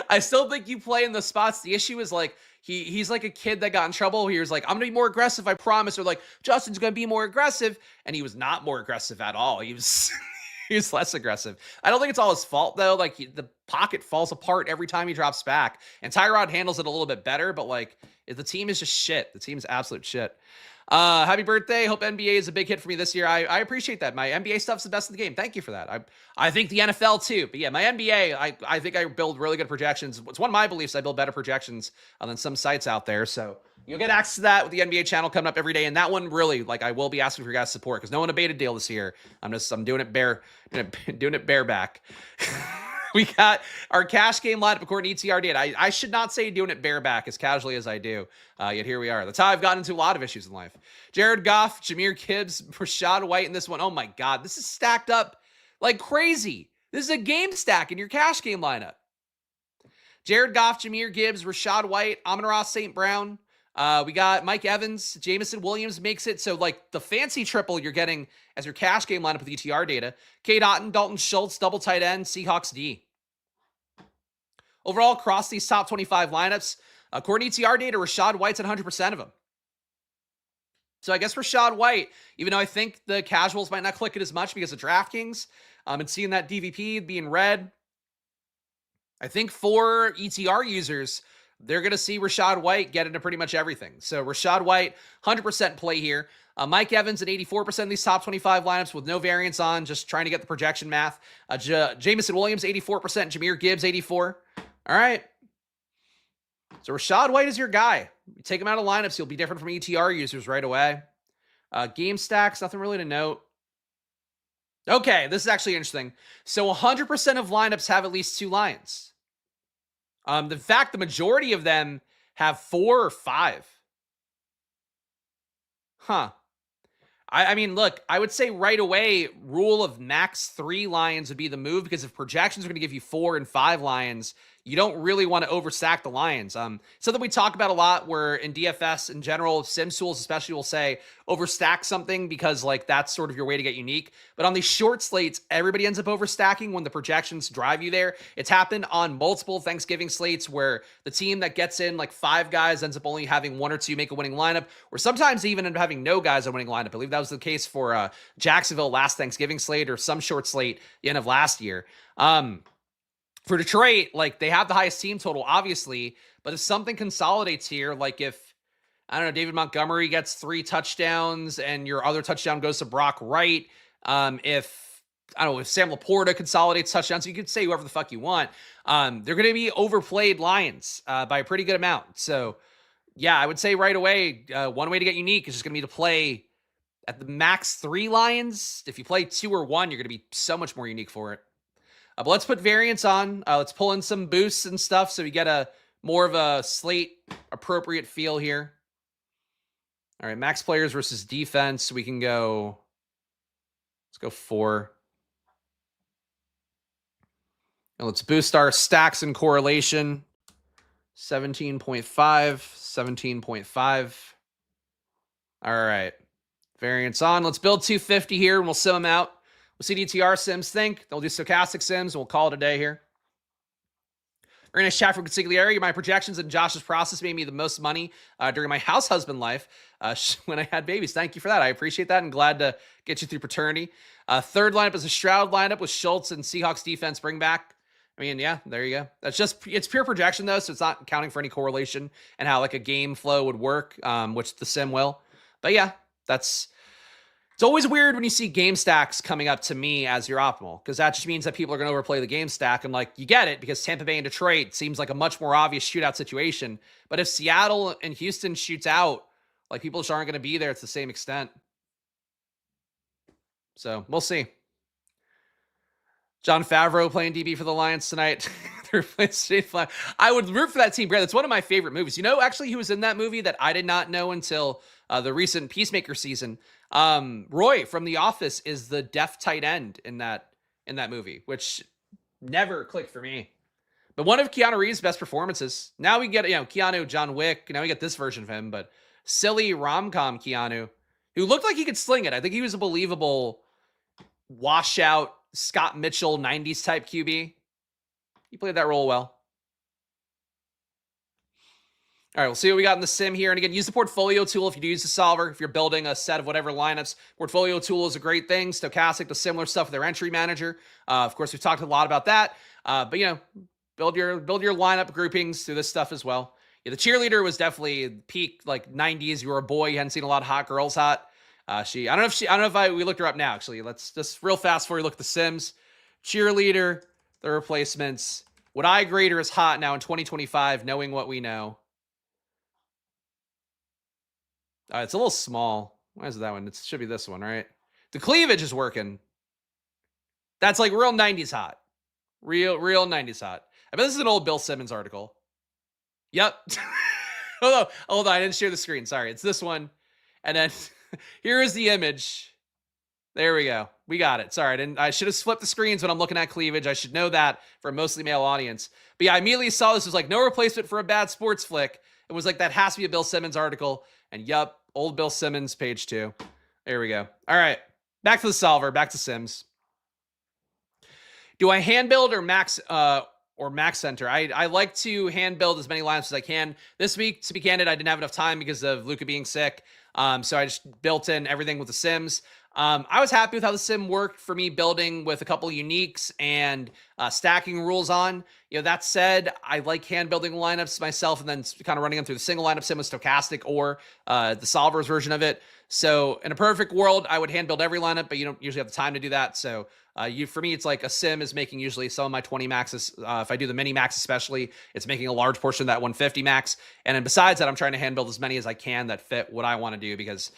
I still think you play in the spots. The issue is like, he's like a kid that got in trouble. He was like, I'm going to be more aggressive, I promise. Or like, Justin's going to be more aggressive. And he was not more aggressive at all. He was... He's less aggressive. I don't think it's all his fault, though. Like, the pocket falls apart every time he drops back. And Tyrod handles it a little bit better, but, like, the team is just shit. The team's absolute shit. Happy birthday. Hope NBA is a big hit for me this year. I appreciate that. My NBA stuff's the best in the game. Thank you for that. I think the NFL, too. But, yeah, my NBA, I think I build really good projections. It's one of my beliefs. I build better projections than some sites out there, so... You'll get access to that with the NBA channel coming up every day. And that one really, like, I will be asking for your guys' support because no one abated deal this year. I'm doing it bareback. We got our cash game lineup according to ETR data. I should not say doing it bareback as casually as I do. Yet here we are. That's how I've gotten into a lot of issues in life. Jared Goff, Jahmyr Gibbs, Rachaad White in this one. Oh my God. This is stacked up like crazy. This is a game stack in your cash game lineup. Jared Goff, Jahmyr Gibbs, Rachaad White, Amon-Ra St. Brown. We got Mike Evans, Jameson Williams makes it. So, like, the fancy triple you're getting as your cash game lineup with ETR data. Cade Otton, Dalton Schultz, double tight end, Seahawks D. Overall, across these top 25 lineups, according to ETR data, Rachaad White's at 100% of them. So, I guess Rachaad White, even though I think the casuals might not click it as much because of DraftKings, and seeing that DVP being red, I think for ETR users, they're going to see Rachaad White get into pretty much everything. So Rachaad White, 100% play here. Mike Evans at 84% of these top 25 lineups with no variance on, just trying to get the projection math. Jameson Williams, 84%. Jahmyr Gibbs, 84%. All right. So Rachaad White is your guy. You take him out of lineups, he'll be different from ETR users right away. Game stacks, nothing really to note. Okay, this is actually interesting. So 100% of lineups have at least 2 Lions. In fact, the majority of them have 4 or 5. Huh. I mean, look, I would say right away, rule of max 3 Lions would be the move because if projections are going to give you 4 and 5 Lions, you don't really want to overstack the Lions. Something we talk about a lot where in DFS in general, sim tools especially will say overstack something because like that's sort of your way to get unique. But on these short slates, everybody ends up overstacking when the projections drive you there. It's happened on multiple Thanksgiving slates where the team that gets in like 5 guys ends up only having 1 or 2 make a winning lineup, or sometimes even end up having no guys on winning lineup. I believe that was the case for Jacksonville last Thanksgiving slate or some short slate the end of last year. For Detroit, like they have the highest team total, obviously, but if something consolidates here, like if, I don't know, David Montgomery gets 3 touchdowns and your other touchdown goes to Brock Wright, if Sam Laporta consolidates touchdowns, you could say whoever the fuck you want, they're going to be overplayed Lions by a pretty good amount. So, yeah, I would say right away, one way to get unique is just going to be to play at the max 3 Lions. If you play 2 or 1, you're going to be so much more unique for it. But let's put variants on. Let's pull in some boosts and stuff so we get a more of a slate appropriate feel here. All right, max players versus defense. We can go, let's go 4. And let's boost our stacks and correlation. 17.5, 17.5. All right. Variance on. Let's build 250 here, and we'll sim them out. We'll see DTR sims think. Then we'll do stochastic sims, and we'll call it a day here. Very nice chat from Consigliere. My projections and Josh's process made me the most money during my house husband life when I had babies. Thank you for that. I appreciate that and glad to get you through paternity. Third lineup is a Stroud lineup with Schultz and Seahawks defense bring back. I mean, yeah, there you go. That's just, it's pure projection though, so it's not accounting for any correlation and how like a game flow would work, which the sim will. But yeah, it's always weird when you see game stacks coming up to me as your optimal, because that just means that people are going to overplay the game stack. And like, you get it because Tampa Bay and Detroit seems like a much more obvious shootout situation. But if Seattle and Houston shoots out, like people just aren't going to be there to the same extent. So we'll see. John Favreau playing DB for the Lions tonight. I would root for that team. Brad, that's one of my favorite movies. You know, actually, he was in that movie that I did not know until the recent Peacemaker season. Roy from The Office is the deaf tight end in that movie, which never clicked for me. But one of Keanu Reeves' best performances. Now we get, Keanu, John Wick. Now we get this version of him, but silly rom-com Keanu, who looked like he could sling it. I think he was a believable washout Scott Mitchell 90s type QB. He played that role well. All right, we'll see what we got in the sim here. And again, use the portfolio tool if you do use the solver. If you're building a set of whatever lineups, portfolio tool is a great thing. Stochastic does similar stuff with their entry manager. Of course, we've talked a lot about that. But build your lineup groupings through this stuff as well. Yeah, the cheerleader was definitely peak like 90s. You were a boy, you hadn't seen a lot of hot girls hot. I don't know if we looked her up now, actually. Let's just real fast before we look at the sims. Cheerleader, the replacements. Would I grade her as hot now in 2025, knowing what we know? It's a little small. Why is it that one? It should be this one, right? The cleavage is working. That's like real 90s hot. Real 90s hot. I bet this is an old Bill Simmons article. Yep. Hold on. I didn't share the screen. Sorry. It's this one. And then here is the image. There we go. We got it. Sorry. I should have flipped the screens when I'm looking at cleavage. I should know that for a mostly male audience. But yeah, I immediately saw this. It was like no replacement for a bad sports flick. It was like, that has to be a Bill Simmons article. And yup, old Bill Simmons, page 2. There we go. All right. Back to the solver. Back to sims. Do I hand build or max center? I like to hand build as many lineups as I can. This week, to be candid, I didn't have enough time because of Luka being sick. So I just built in everything with the sims. I was happy with how the sim worked for me, building with a couple of uniques and stacking rules on. That said, I like hand building lineups myself and then kind of running them through the single lineup sim with stochastic or the solver's version of it. So in a perfect world, I would hand build every lineup, but you don't usually have the time to do that. So for me, it's like a sim is making usually some of my 20 maxes. If I do the mini max especially, it's making a large portion of that 150 max. And then besides that, I'm trying to hand build as many as I can that fit what I want to do, because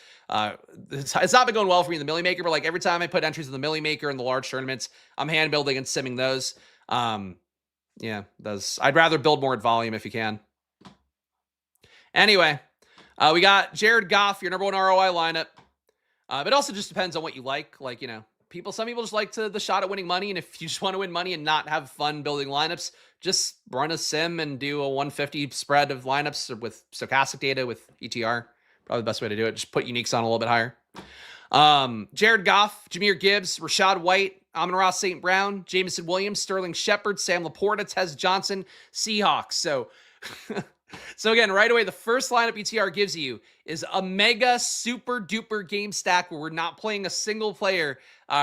it's not been going well for me in the Millie Maker, but like every time I put entries in the Millie Maker in the large tournaments, I'm hand building and simming those. I'd rather build more at volume if you can. Anyway, we got Jared Goff, your number 1 ROI lineup. But it also just depends on what you like. Like, some people just like the shot at winning money. And if you just want to win money and not have fun building lineups, just run a sim and do a 150 spread of lineups with stochastic data with ETR. Probably the best way to do it. Just put uniques on a little bit higher. Jared Goff, Jahmyr Gibbs, Rashad White, Amon-Ra St. Brown, Jameson Williams, Sterling Shepard, Sam Laporta, Tez Johnson, Seahawks. So again, right away, the first lineup ETR gives you is a mega super duper game stack where we're not playing a single player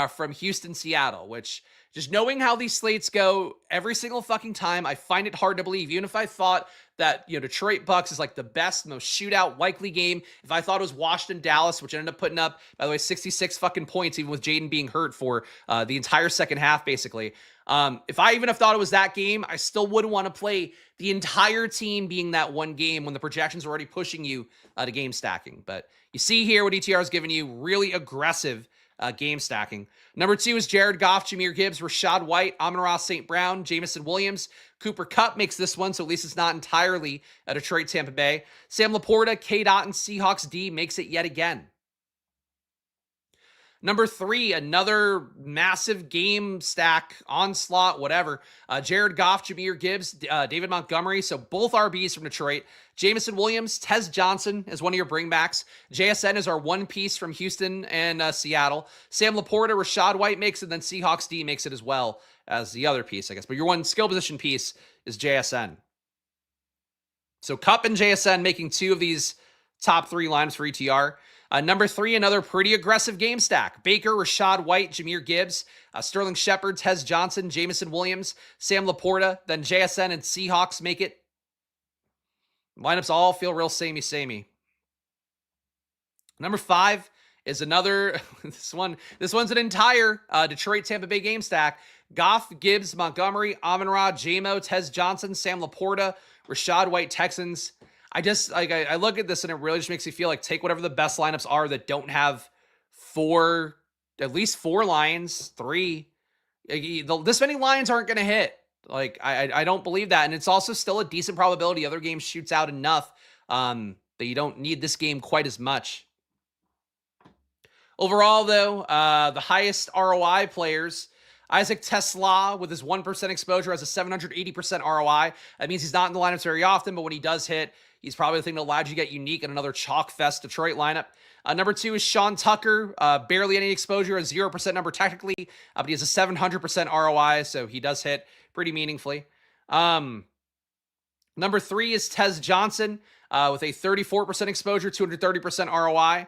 from Houston, Seattle, which just knowing how these slates go every single fucking time, I find it hard to believe. Even if I thought that, Detroit Bucs is like the best, most shootout likely game. If I thought it was Washington, Dallas, which ended up putting up, by the way, 66 fucking points, even with Jaden being hurt for the entire second half, basically. If I even have thought it was that game, I still wouldn't want to play the entire team being that one game when the projections are already pushing you to game stacking. But you see here what ETR is giving you, really aggressive game stacking. Number 2 is Jared Goff, Jahmyr Gibbs, Rachaad White, Amon-Ra St. Brown, Jameson Williams. Cooper Kupp makes this one, so at least it's not entirely a Detroit Tampa Bay. Sam Laporta, K-Dot, and Seahawks D makes it yet again. Number 3, another massive game stack, onslaught, whatever. Jared Goff, Jahmyr Gibbs, David Montgomery. So both RBs from Detroit. Jameson Williams, Tez Johnson is one of your bringbacks. JSN is our one piece from Houston and Seattle. Sam Laporta, Rachaad White makes it, then Seahawks D makes it as well as the other piece, I guess. But your one skill position piece is JSN. So Kupp and JSN making 2 of these top 3 lineups for ETR. Number 3, another pretty aggressive game stack. Baker, Rachaad White, Jahmyr Gibbs, Sterling Shepard, Tez Johnson, Jameson Williams, Sam Laporta, then JSN and Seahawks make it. Lineups all feel real samey. Number 5 is another, this one's an entire Detroit Tampa Bay game stack. Goff, Gibbs, Montgomery, Amon-Ra, Jamo, Tez Johnson, Sam Laporta, Rachaad White, Texans. I look at this and it really just makes me feel like take whatever the best lineups are that don't have at least 4 lines, 3. This many lines aren't going to hit. Like, I don't believe that. And it's also still a decent probability other games shoots out enough that you don't need this game quite as much. Overall, though, the highest ROI players, Isaac Tesla with his 1% exposure has a 780% ROI. That means he's not in the lineups very often, but when he does hit, he's probably the thing that allowed you to get unique in another chalk fest Detroit lineup. Number 2 is Sean Tucker, barely any exposure, a 0% number technically, but he has a 700% ROI, so he does hit pretty meaningfully. Number 3 is Tez Johnson with a 34% exposure, 230% ROI.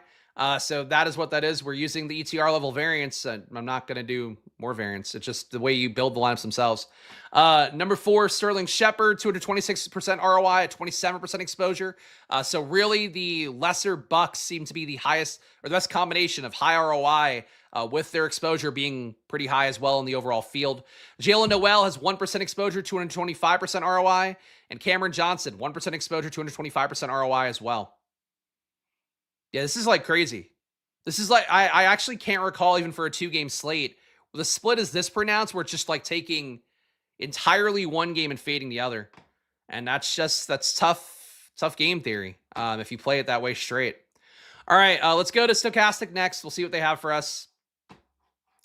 So that is what that is. We're using the ETR level variance. I'm not going to do more variance. It's just the way you build the lineups themselves. Number 4, Sterling Shepard, 226% ROI at 27% exposure. So really the lesser Bucs seem to be the highest or the best combination of high ROI with their exposure being pretty high as well in the overall field. Jalen Noel has 1% exposure, 225% ROI. And Cameron Johnson, 1% exposure, 225% ROI as well. Yeah, this is like crazy. This is like, I actually can't recall even for a 2-game slate where the split is this pronounced where it's just like taking entirely one game and fading the other. And that's tough game theory if you play it that way straight. All right, let's go to Stochastic next. We'll see what they have for us.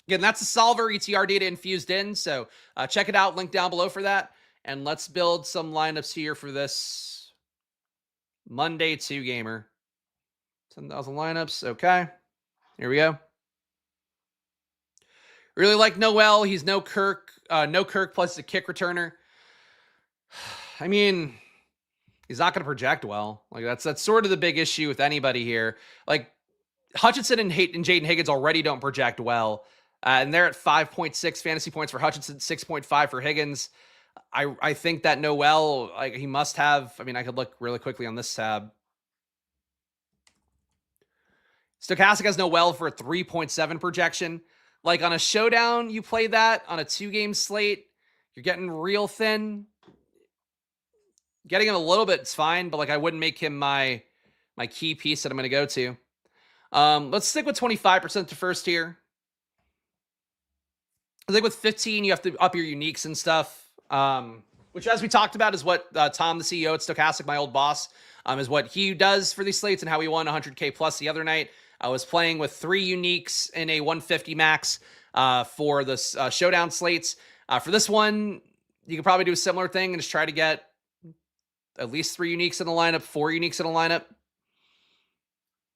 Again, that's the solver ETR data infused in. So check it out, link down below for that. And let's build some lineups here for this Monday 2-gamer. 10,000 lineups. Okay. Here we go. Really like Noel. He's no Kirk plus a kick returner. I mean, he's not going to project well. Like that's sort of the big issue with anybody here. Like Hutchinson and Jaden Higgins already don't project well. And they're at 5.6 fantasy points for Hutchinson, 6.5 for Higgins. I think that Noel, like he must have, I mean, I could look really quickly on this tab. Stochastic has Noel for a 3.7 projection. Like on a showdown, you play that. On a 2-game slate, you're getting real thin. Getting him a little bit is fine, but like I wouldn't make him my key piece that I'm going to go to. Let's stick with 25% to first here. I think with 15, you have to up your uniques and stuff. Which, as we talked about, is what Tom, the CEO at Stochastic, my old boss, is what he does for these slates and how he won 100K plus the other night. I was playing with 3 uniques in a 150 max for the showdown slates. For this one, you could probably do a similar thing and just try to get at least 3 uniques in the lineup, 4 uniques in a lineup.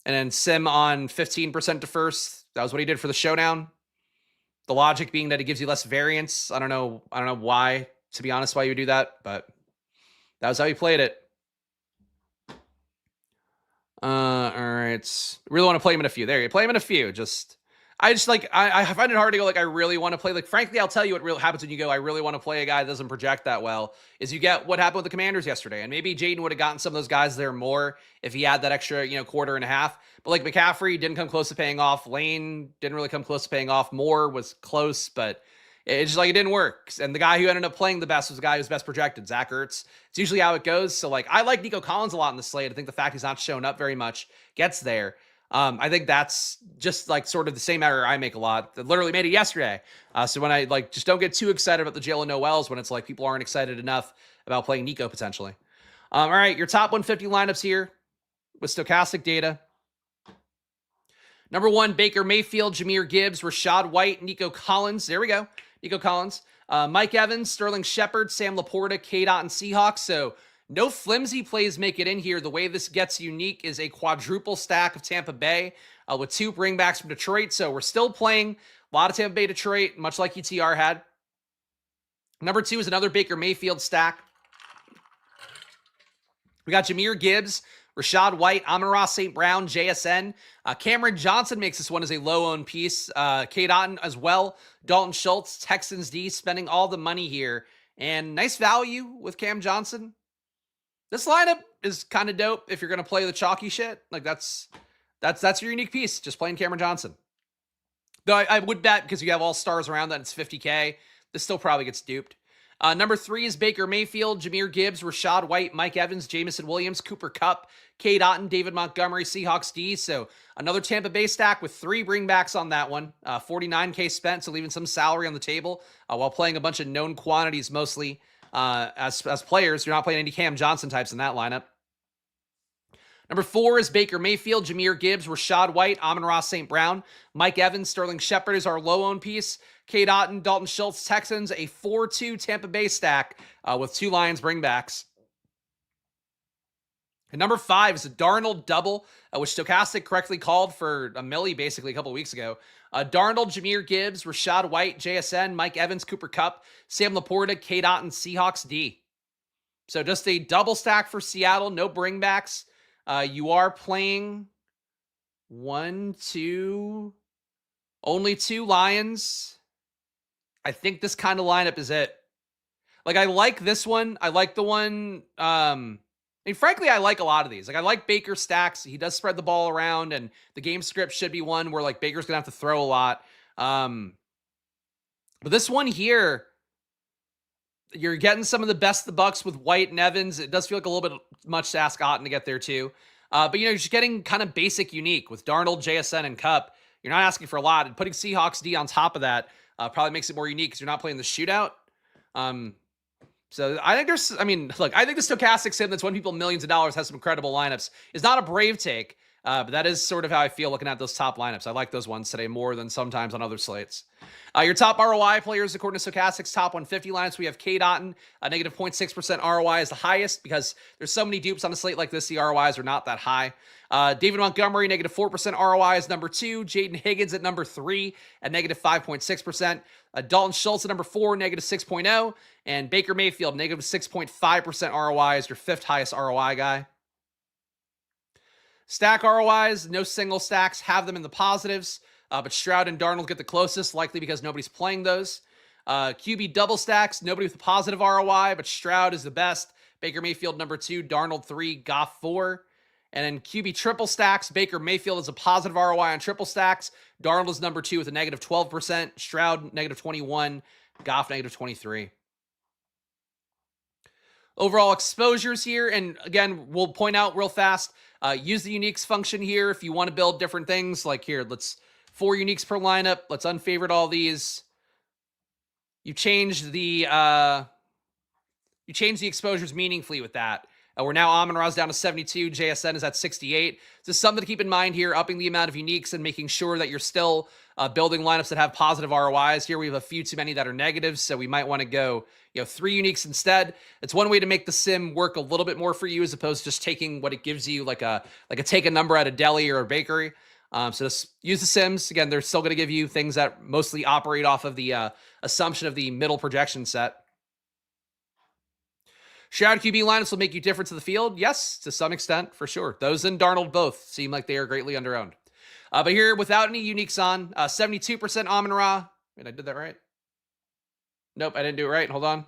And then sim on 15% to first. That was what he did for the showdown. The logic being that it gives you less variance. I don't know why, to be honest, why you would do that, but that was how he played it. All right. Really want to play him in a few. There you play him in a few. I find it hard to go, like, I really want to play. Like, frankly, I'll tell you what really happens when you go, I really want to play a guy that doesn't project that well, is you get what happened with the Commanders yesterday. And maybe Jaden would have gotten some of those guys there more if he had that extra, quarter and a half. But like McCaffrey didn't come close to paying off. Lane didn't really come close to paying off. Moore was close, but it's just like it didn't work. And the guy who ended up playing the best was the guy who's best projected, Zach Ertz. It's usually how it goes. So like I like Nico Collins a lot in the slate. I think the fact he's not showing up very much gets there. I think that's just like sort of the same error I make a lot. I literally made it yesterday. So when I like just don't get too excited about the Jalen Noels when it's like people aren't excited enough about playing Nico potentially. All right, your top 150 lineups here with stochastic data. Number 1, Baker Mayfield, Jahmyr Gibbs, Rachaad White, Nico Collins. There we go. Nico Collins. Mike Evans, Sterling Shepard, Sam Laporta, K-Dot, and Seahawks. So no flimsy plays make it in here. The way this gets unique is a quadruple stack of Tampa Bay with 2 bringbacks from Detroit. So we're still playing a lot of Tampa Bay Detroit, much like UTR had. Number 2 is another Baker Mayfield stack. We got Jahmyr Gibbs, Rachaad White, Amon-Ra St. Brown, JSN. Cameron Johnson makes this one as a low-owned piece. K-Dot as well. Dalton Schultz, Texans D, spending all the money here. And nice value with Cam Johnson. This lineup is kind of dope if you're going to play the chalky shit. Like, that's your unique piece, just playing Cameron Johnson. Though I would bet, because you have all stars around that, it's 50K. This still probably gets duped. Number 3 is Baker Mayfield, Jahmyr Gibbs, Rachaad White, Mike Evans, Jamison Williams, Cooper Kupp, Cade Otton, David Montgomery, Seahawks D. So another Tampa Bay stack with 3 bringbacks on that one. 49K spent, so leaving some salary on the table while playing a bunch of known quantities mostly as players. You're not playing any Cam Johnson types in that lineup. Number 4 is Baker Mayfield, Jahmyr Gibbs, Rachaad White, Amon-Ra St. Brown, Mike Evans, Sterling Shepard is our low-owned piece. Cade Otton, Dalton Schultz, Texans, a 4-2 Tampa Bay stack with 2 Lions bringbacks. And number 5 is a Darnold double, which Stochastic correctly called for a milli basically a couple weeks ago. Darnold, Jahmyr Gibbs, Rachaad White, JSN, Mike Evans, Cooper Kupp, Sam Laporta, Cade Otton, Seahawks D. So just a double stack for Seattle, no bringbacks. You are playing 1, 2, only 2 Lions. I think this kind of lineup is it. Like, I like this one. I like the one. Frankly, I like a lot of these. Like, I like Baker's stacks. He does spread the ball around, and the game script should be one where, like, Baker's going to have to throw a lot. But this one here, you're getting some of the best of the Bucs with White and Evans. It does feel like a little bit much to ask Otton to get there, too. But, you're just getting kind of basic unique with Darnold, JSN, and Kupp. You're not asking for a lot. And putting Seahawks D on top of that probably makes it more unique because you're not playing the shootout. So I think I think the stochastic sim that's won people millions of dollars has some incredible lineups is not a brave take, but that is sort of how I feel looking at those top lineups. I like those ones today more than sometimes on other slates. Your top ROI players, according to Stochastic's top 150 lineups, we have Cade Otton, a negative 0.6% ROI is the highest because there's so many dupes on a slate like this. The ROIs are not that high. David Montgomery, negative 4% ROI is number 2. Jaden Higgins at number 3 at negative 5.6%. Dalton Schultz at number 4, negative 6.0. And Baker Mayfield, negative 6.5% ROI is your 5th highest ROI guy. Stack ROIs, no single stacks, have them in the positives. But Stroud and Darnold get the closest, likely because nobody's playing those. QB double stacks, nobody with a positive ROI, but Stroud is the best. Baker Mayfield, number 2, Darnold 3, Goff 4. And then QB triple stacks, Baker Mayfield is a positive ROI on triple stacks. Darnold is number 2 with a negative 12%. Stroud, negative 21. Goff, negative 23. Overall exposures here, and again, we'll point out real fast, use the uniques function here if you want to build different things. Like here, let's 4 uniques per lineup. Let's unfavorite all these. You change the exposures meaningfully with that. We're now Amon-Ra's down to 72. JSN is at 68. So something to keep in mind here, upping the amount of uniques and making sure that you're still building lineups that have positive ROIs. Here we have a few too many that are negatives, so we might want to go 3 uniques instead. It's one way to make the sim work a little bit more for you as opposed to just taking what it gives you, like a take a number at a deli or a bakery. So just use the sims. Again, they're still going to give you things that mostly operate off of the assumption of the middle projection set. Stroud QB lineups will make you different to the field. Yes, to some extent, for sure. Those and Darnold both seem like they are greatly underowned. But here, without any uniques on, 72% Amon-Ra. Wait, I did that right? Nope, I didn't do it right. Hold on.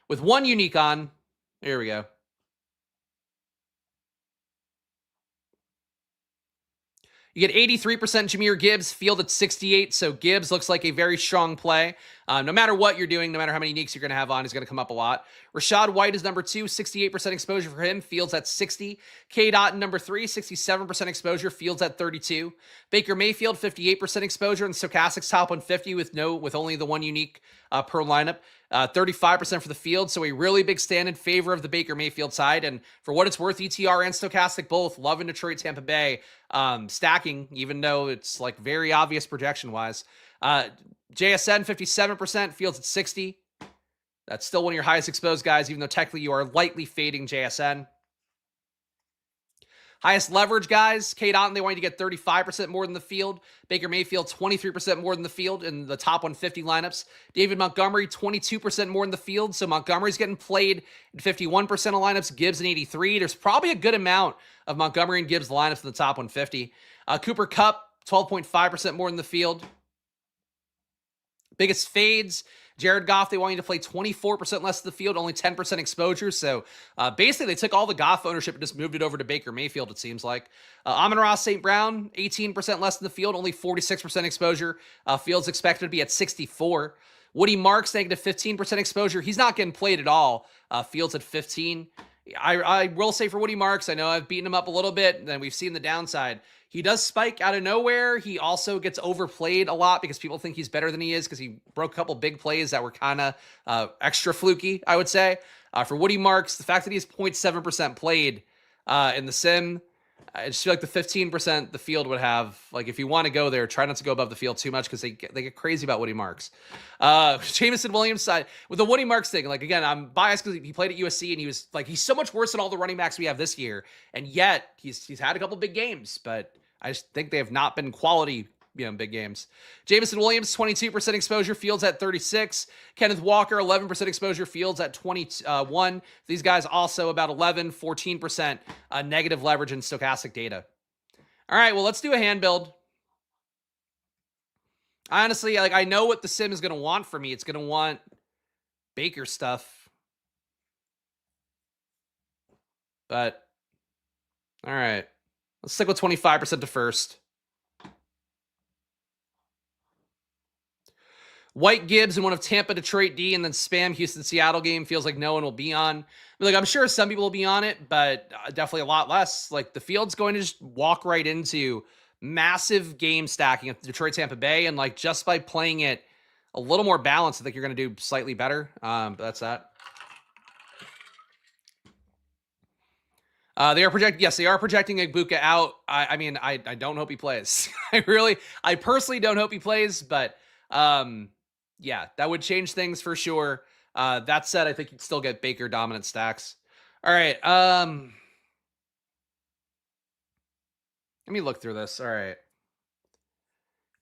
With 1 unique on, here we go. You get 83% Jahmyr Gibbs, field at 68, so Gibbs looks like a very strong play. No matter what you're doing, no matter how many uniques you're going to have on, he's going to come up a lot. Rashad White is number 2, 68% exposure for him, fields at 60. K. Dot number 3, 67% exposure, fields at 32. Baker Mayfield, 58% exposure, and Stochastic's top 150 with only the one unique per lineup. 35% for the field, so a really big stand in favor of the Baker Mayfield side. And for what it's worth, ETR and Stochastic both love in Detroit, Tampa Bay, stacking, even though it's like very obvious projection-wise. JSN, 57%, fields at 60. That's still one of your highest exposed guys, even though technically you are lightly fading JSN. Highest leverage guys, K. Dot, they want you to get 35% more than the field. Baker Mayfield, 23% more than the field in the top 150 lineups. David Montgomery, 22% more in the field. So Montgomery's getting played in 51% of lineups, Gibbs in 83. There's probably a good amount of Montgomery and Gibbs lineups in the top 150. Cooper Kupp, 12.5% more in the field. Biggest fades, Jared Goff, they want you to play 24% less of the field, only 10% exposure. So basically, they took all the Goff ownership and just moved it over to Baker Mayfield, it seems like. Amon-Ra St. Brown, 18% less in the field, only 46% exposure. Field's expected to be at 64. Woody Marks, negative 15% exposure. He's not getting played at all. Field's at 15. I will say for Woody Marks, I know I've beaten him up a little bit, and we've seen the downside. He does spike out of nowhere. He also gets overplayed a lot because people think he's better than he is because he broke a couple big plays that were kind of extra fluky, I would say. For Woody Marks, the fact that he's 0.7% played in the sim, I just feel like the 15% the field would have, like if you want to go there, try not to go above the field too much because they get crazy about Woody Marks. Jameson Williams side, with the Woody Marks thing, like again, I'm biased because he played at USC and he was like, he's so much worse than all the running backs we have this year. And yet he's had a couple big games, but I just think they have not been quality, big games. Jameson Williams, 22% exposure, fields at 36. Kenneth Walker, 11% exposure, fields at 21. These guys also about 11, 14% negative leverage in stochastic data. All right, well, let's do a hand build. Honestly, like I know what the sim is going to want for me. It's going to want Baker stuff. But, all right. Let's stick with 25% to first. White Gibbs in one of Tampa, Detroit D, and then spam Houston, Seattle game. Feels like no one will be on. Like I'm sure some people will be on it, but definitely a lot less. Like the field's going to just walk right into massive game stacking at Detroit, Tampa Bay, and like just by playing it a little more balanced, I think you're going to do slightly better. But that's that. They are projecting. Yes, they are projecting Igbokwe out. I mean, I don't hope he plays. I personally don't hope he plays, but yeah, that would change things for sure. That said, I think you'd still get Baker dominant stacks. All right. Let me look through this. All right.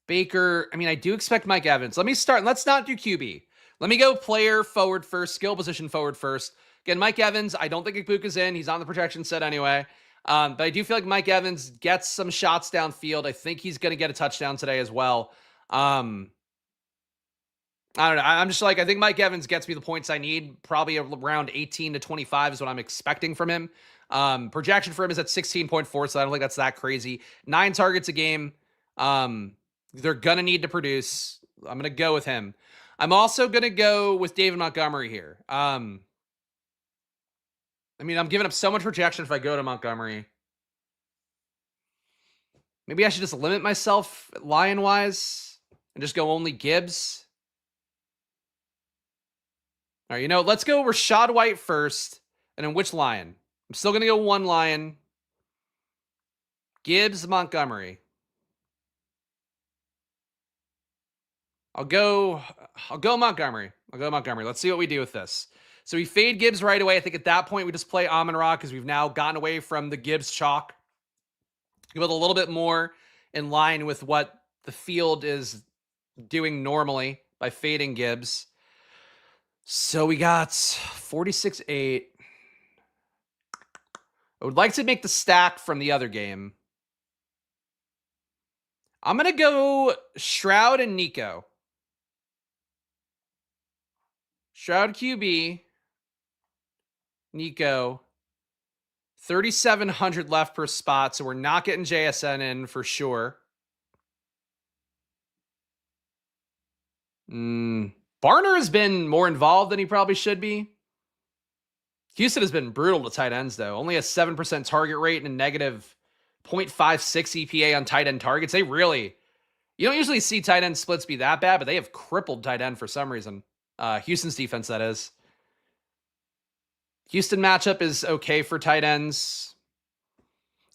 Baker. I mean, I do expect Mike Evans. Let me start. Let's not do QB. Let me go player forward first, skill position forward first. Again, Mike Evans, I don't think Igbokwe's in. He's on the projection set anyway. But I do feel like Mike Evans gets some shots downfield. I think he's going to get a touchdown today as well. I don't know. I'm just like, I think Mike Evans gets me the points I need. Probably around 18 to 25 is what I'm expecting from him. Projection for him is at 16.4, so I don't think that's that crazy. 9 targets a game. They're going to need to produce. I'm going to go with him. I'm also going to go with David Montgomery here. I mean, I'm giving up so much projection if I go to Montgomery. Maybe I should just limit myself Lion-wise and just go only Gibbs. All right, let's go Rashad White first. And then which Lion? I'm still going to go one Lion. Gibbs, Montgomery. I'll go Montgomery. Let's see what we do with this. So we fade Gibbs right away. I think at that point we just play Amon-Ra because we've now gotten away from the Gibbs chalk. Give it a little bit more in line with what the field is doing normally by fading Gibbs. So we got 46-8. I would like to make the stack from the other game. I'm going to go Stroud and Nico. Stroud QB. Nico. 3,700 left per spot, so we're not getting JSN in for sure. Barner has been more involved than he probably should be. Houston has been brutal to tight ends, though. Only a 7% target rate and a negative 0.56 EPA on tight end targets. You don't usually see tight end splits be that bad, but they have crippled tight end for some reason. Houston's defense, that is. Houston matchup is okay for tight ends.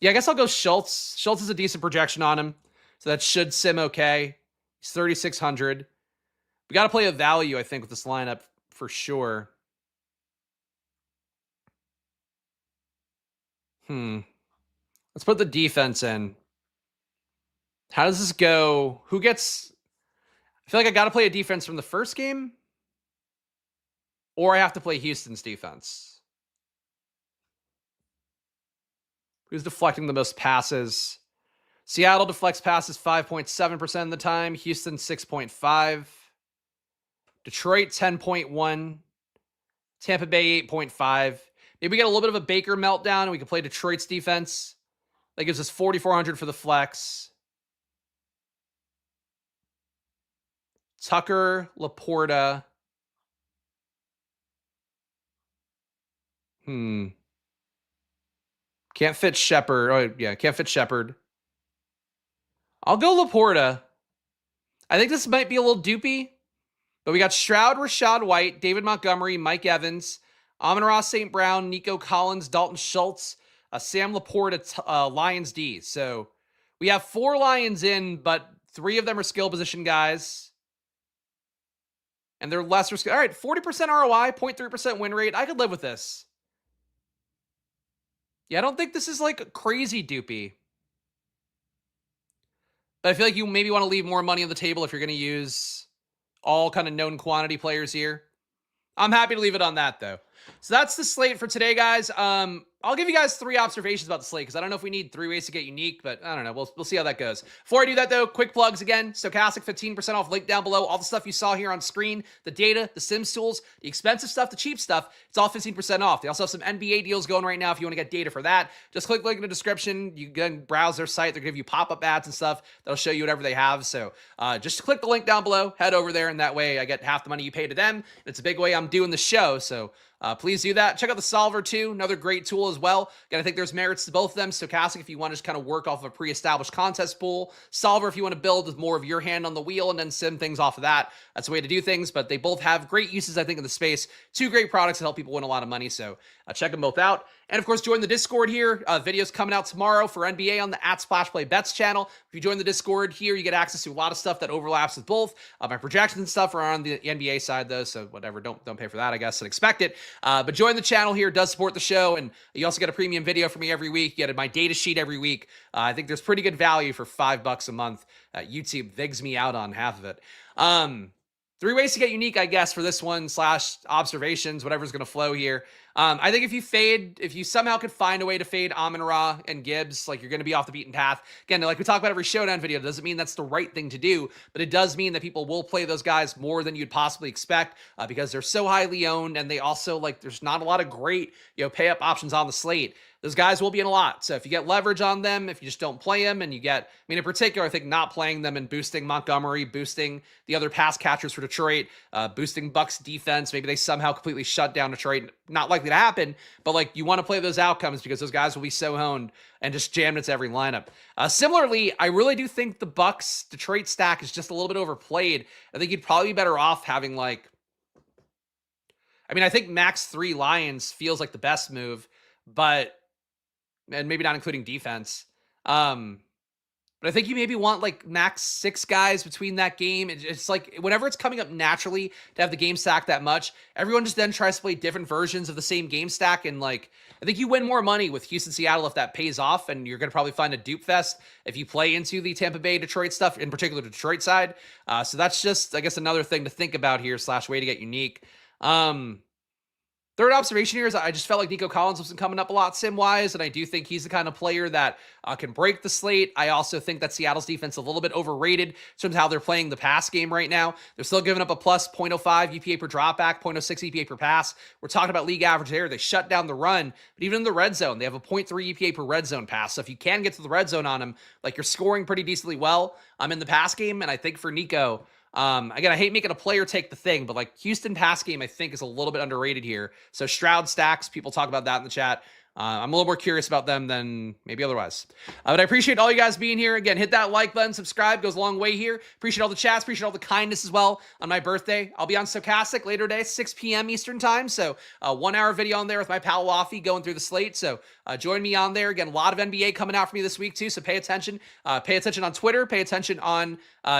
Yeah, I guess I'll go Schultz. Schultz is a decent projection on him, so that should sim okay. He's 3,600. We got to play a value, I think, with this lineup for sure. Let's put the defense in. How does this go? Who gets... I feel like I got to play a defense from the first game, or I have to play Houston's defense. Who's deflecting the most passes? Seattle deflects passes 5.7% of the time. Houston 6.5%. Detroit 10.1%. Tampa Bay 8.5%. Maybe we get a little bit of a Baker meltdown and we can play Detroit's defense. That gives us 4,400 for the flex. Tucker, Laporta. Can't fit Shepard. Oh, yeah, can't fit Shepard. I'll go Laporta. I think this might be a little dupey, but we got Stroud, Rashad White, David Montgomery, Mike Evans, Amon-Ra St. Brown, Nico Collins, Dalton Schultz, Sam Laporta, Lions D. So we have 4 Lions in, but 3 of them are skill position guys. And they're lesser skill. All right, 40% ROI, 0.3% win rate. I could live with this. Yeah, I don't think this is like crazy dupey. But I feel like you maybe want to leave more money on the table if you're going to use all kind of known quantity players here. I'm happy to leave it on that, though. So that's the slate for today, guys. I'll give you guys 3 observations about the slate because I don't know if we need 3 ways to get unique, but I don't know. We'll see how that goes. Before I do that, though, quick plugs again. Stochastic, 15% off, link down below. All the stuff you saw here on screen, the data, the Sims tools, the expensive stuff, the cheap stuff, it's all 15% off. They also have some NBA deals going right now if you want to get data for that. Just click the link in the description. You can browse their site. They're going to give you pop-up ads and stuff that'll show you whatever they have. So just click the link down below, head over there, and that way I get half the money you pay to them. It's a big way I'm doing the show, so please do that. Check out the Solver too, another great tool as well. Again, I think there's merits to both of them. Stochastic if you want to just kind of work off of a pre-established contest pool. Solver if you want to build with more of your hand on the wheel and then sim things off of that. That's the way to do things, but they both have great uses, I think, in the space. 2 great products that help people win a lot of money, so check them both out. And of course, join the Discord here. Videos coming out tomorrow for NBA on the @SplashPlayBets channel. If you join the Discord here, you get access to a lot of stuff that overlaps with both. My projections and stuff are on the NBA side, though, so whatever. Don't pay for that, I guess, and expect it. But join the channel here. It does support the show, and you also get a premium video from me every week. You get my data sheet every week. I think there's pretty good value for $5 a month. YouTube vigs me out on half of it. 3 ways to get unique, I guess, for this one / observations, whatever's going to flow here. I think if you somehow could find a way to fade Amon-Ra and Gibbs, like you're going to be off the beaten path. Again, like we talk about every showdown video, it doesn't mean that's the right thing to do, but it does mean that people will play those guys more than you'd possibly expect because they're so highly owned, and they also, like, there's not a lot of great, pay up options on the slate. Those guys will be in a lot. So if you get leverage on them, if you just don't play them, and you get, in particular, I think not playing them and boosting Montgomery, boosting the other pass catchers for Detroit, boosting Bucs defense, maybe they somehow completely shut down Detroit. Not likely to happen, but like you want to play those outcomes because those guys will be so honed and just jammed into every lineup. Similarly, I really do think the Bucs Detroit stack is just a little bit overplayed. I think you'd probably be better off having I think max 3 Lions feels like the best move, and maybe not including defense. But I think you maybe want like max 6 guys between that game. It's like whenever it's coming up naturally to have the game stack that much, everyone just then tries to play different versions of the same game stack. And I think you win more money with Houston, Seattle if that pays off. And you're going to probably find a dupe fest if you play into the Tampa Bay, Detroit stuff, in particular the Detroit side. So that's just, I guess, another thing to think about here / way to get unique. Third observation here is I just felt like Nico Collins wasn't coming up a lot sim-wise, and I do think he's the kind of player that can break the slate. I also think that Seattle's defense is a little bit overrated in terms of how they're playing the pass game right now. They're still giving up a plus 0.05 EPA per dropback, 0.06 EPA per pass. We're talking about league average there. They shut down the run, but even in the red zone, they have a 0.3 EPA per red zone pass. So if you can get to the red zone on them, like you're scoring pretty decently well in the pass game, and I think for Nico, again, I hate making a player take the thing, but like Houston pass game, I think is a little bit underrated here. So Stroud stacks, people talk about that in the chat. I'm a little more curious about them than maybe otherwise. But I appreciate all you guys being here. Again, hit that like button, subscribe, goes a long way here. Appreciate all the chats, appreciate all the kindness as well on my birthday. I'll be on Stochastic later today, 6 p.m. Eastern time. So 1 hour video on there with my pal Waffy going through the slate. So join me on there. Again, a lot of NBA coming out for me this week too. So pay attention. Pay attention on Twitter, pay attention on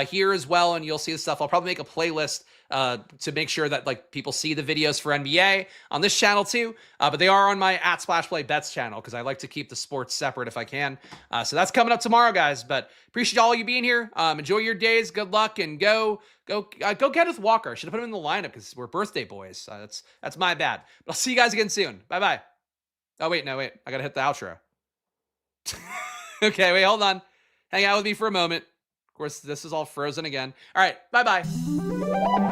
here as well, and you'll see the stuff. I'll probably make a playlist to make sure that like people see the videos for NBA on this channel too. But they are on my @SplashPlayBets channel because I like to keep the sports separate if I can. So that's coming up tomorrow, guys. But appreciate all you being here. Enjoy your days. Good luck, and go Kenneth Walker. I should have put him in the lineup because we're birthday boys. That's my bad. But I'll see you guys again soon. Bye. Oh wait, no wait. I gotta hit the outro. Okay, wait, hold on. Hang out with me for a moment. Of course, this is all frozen again. All right, bye.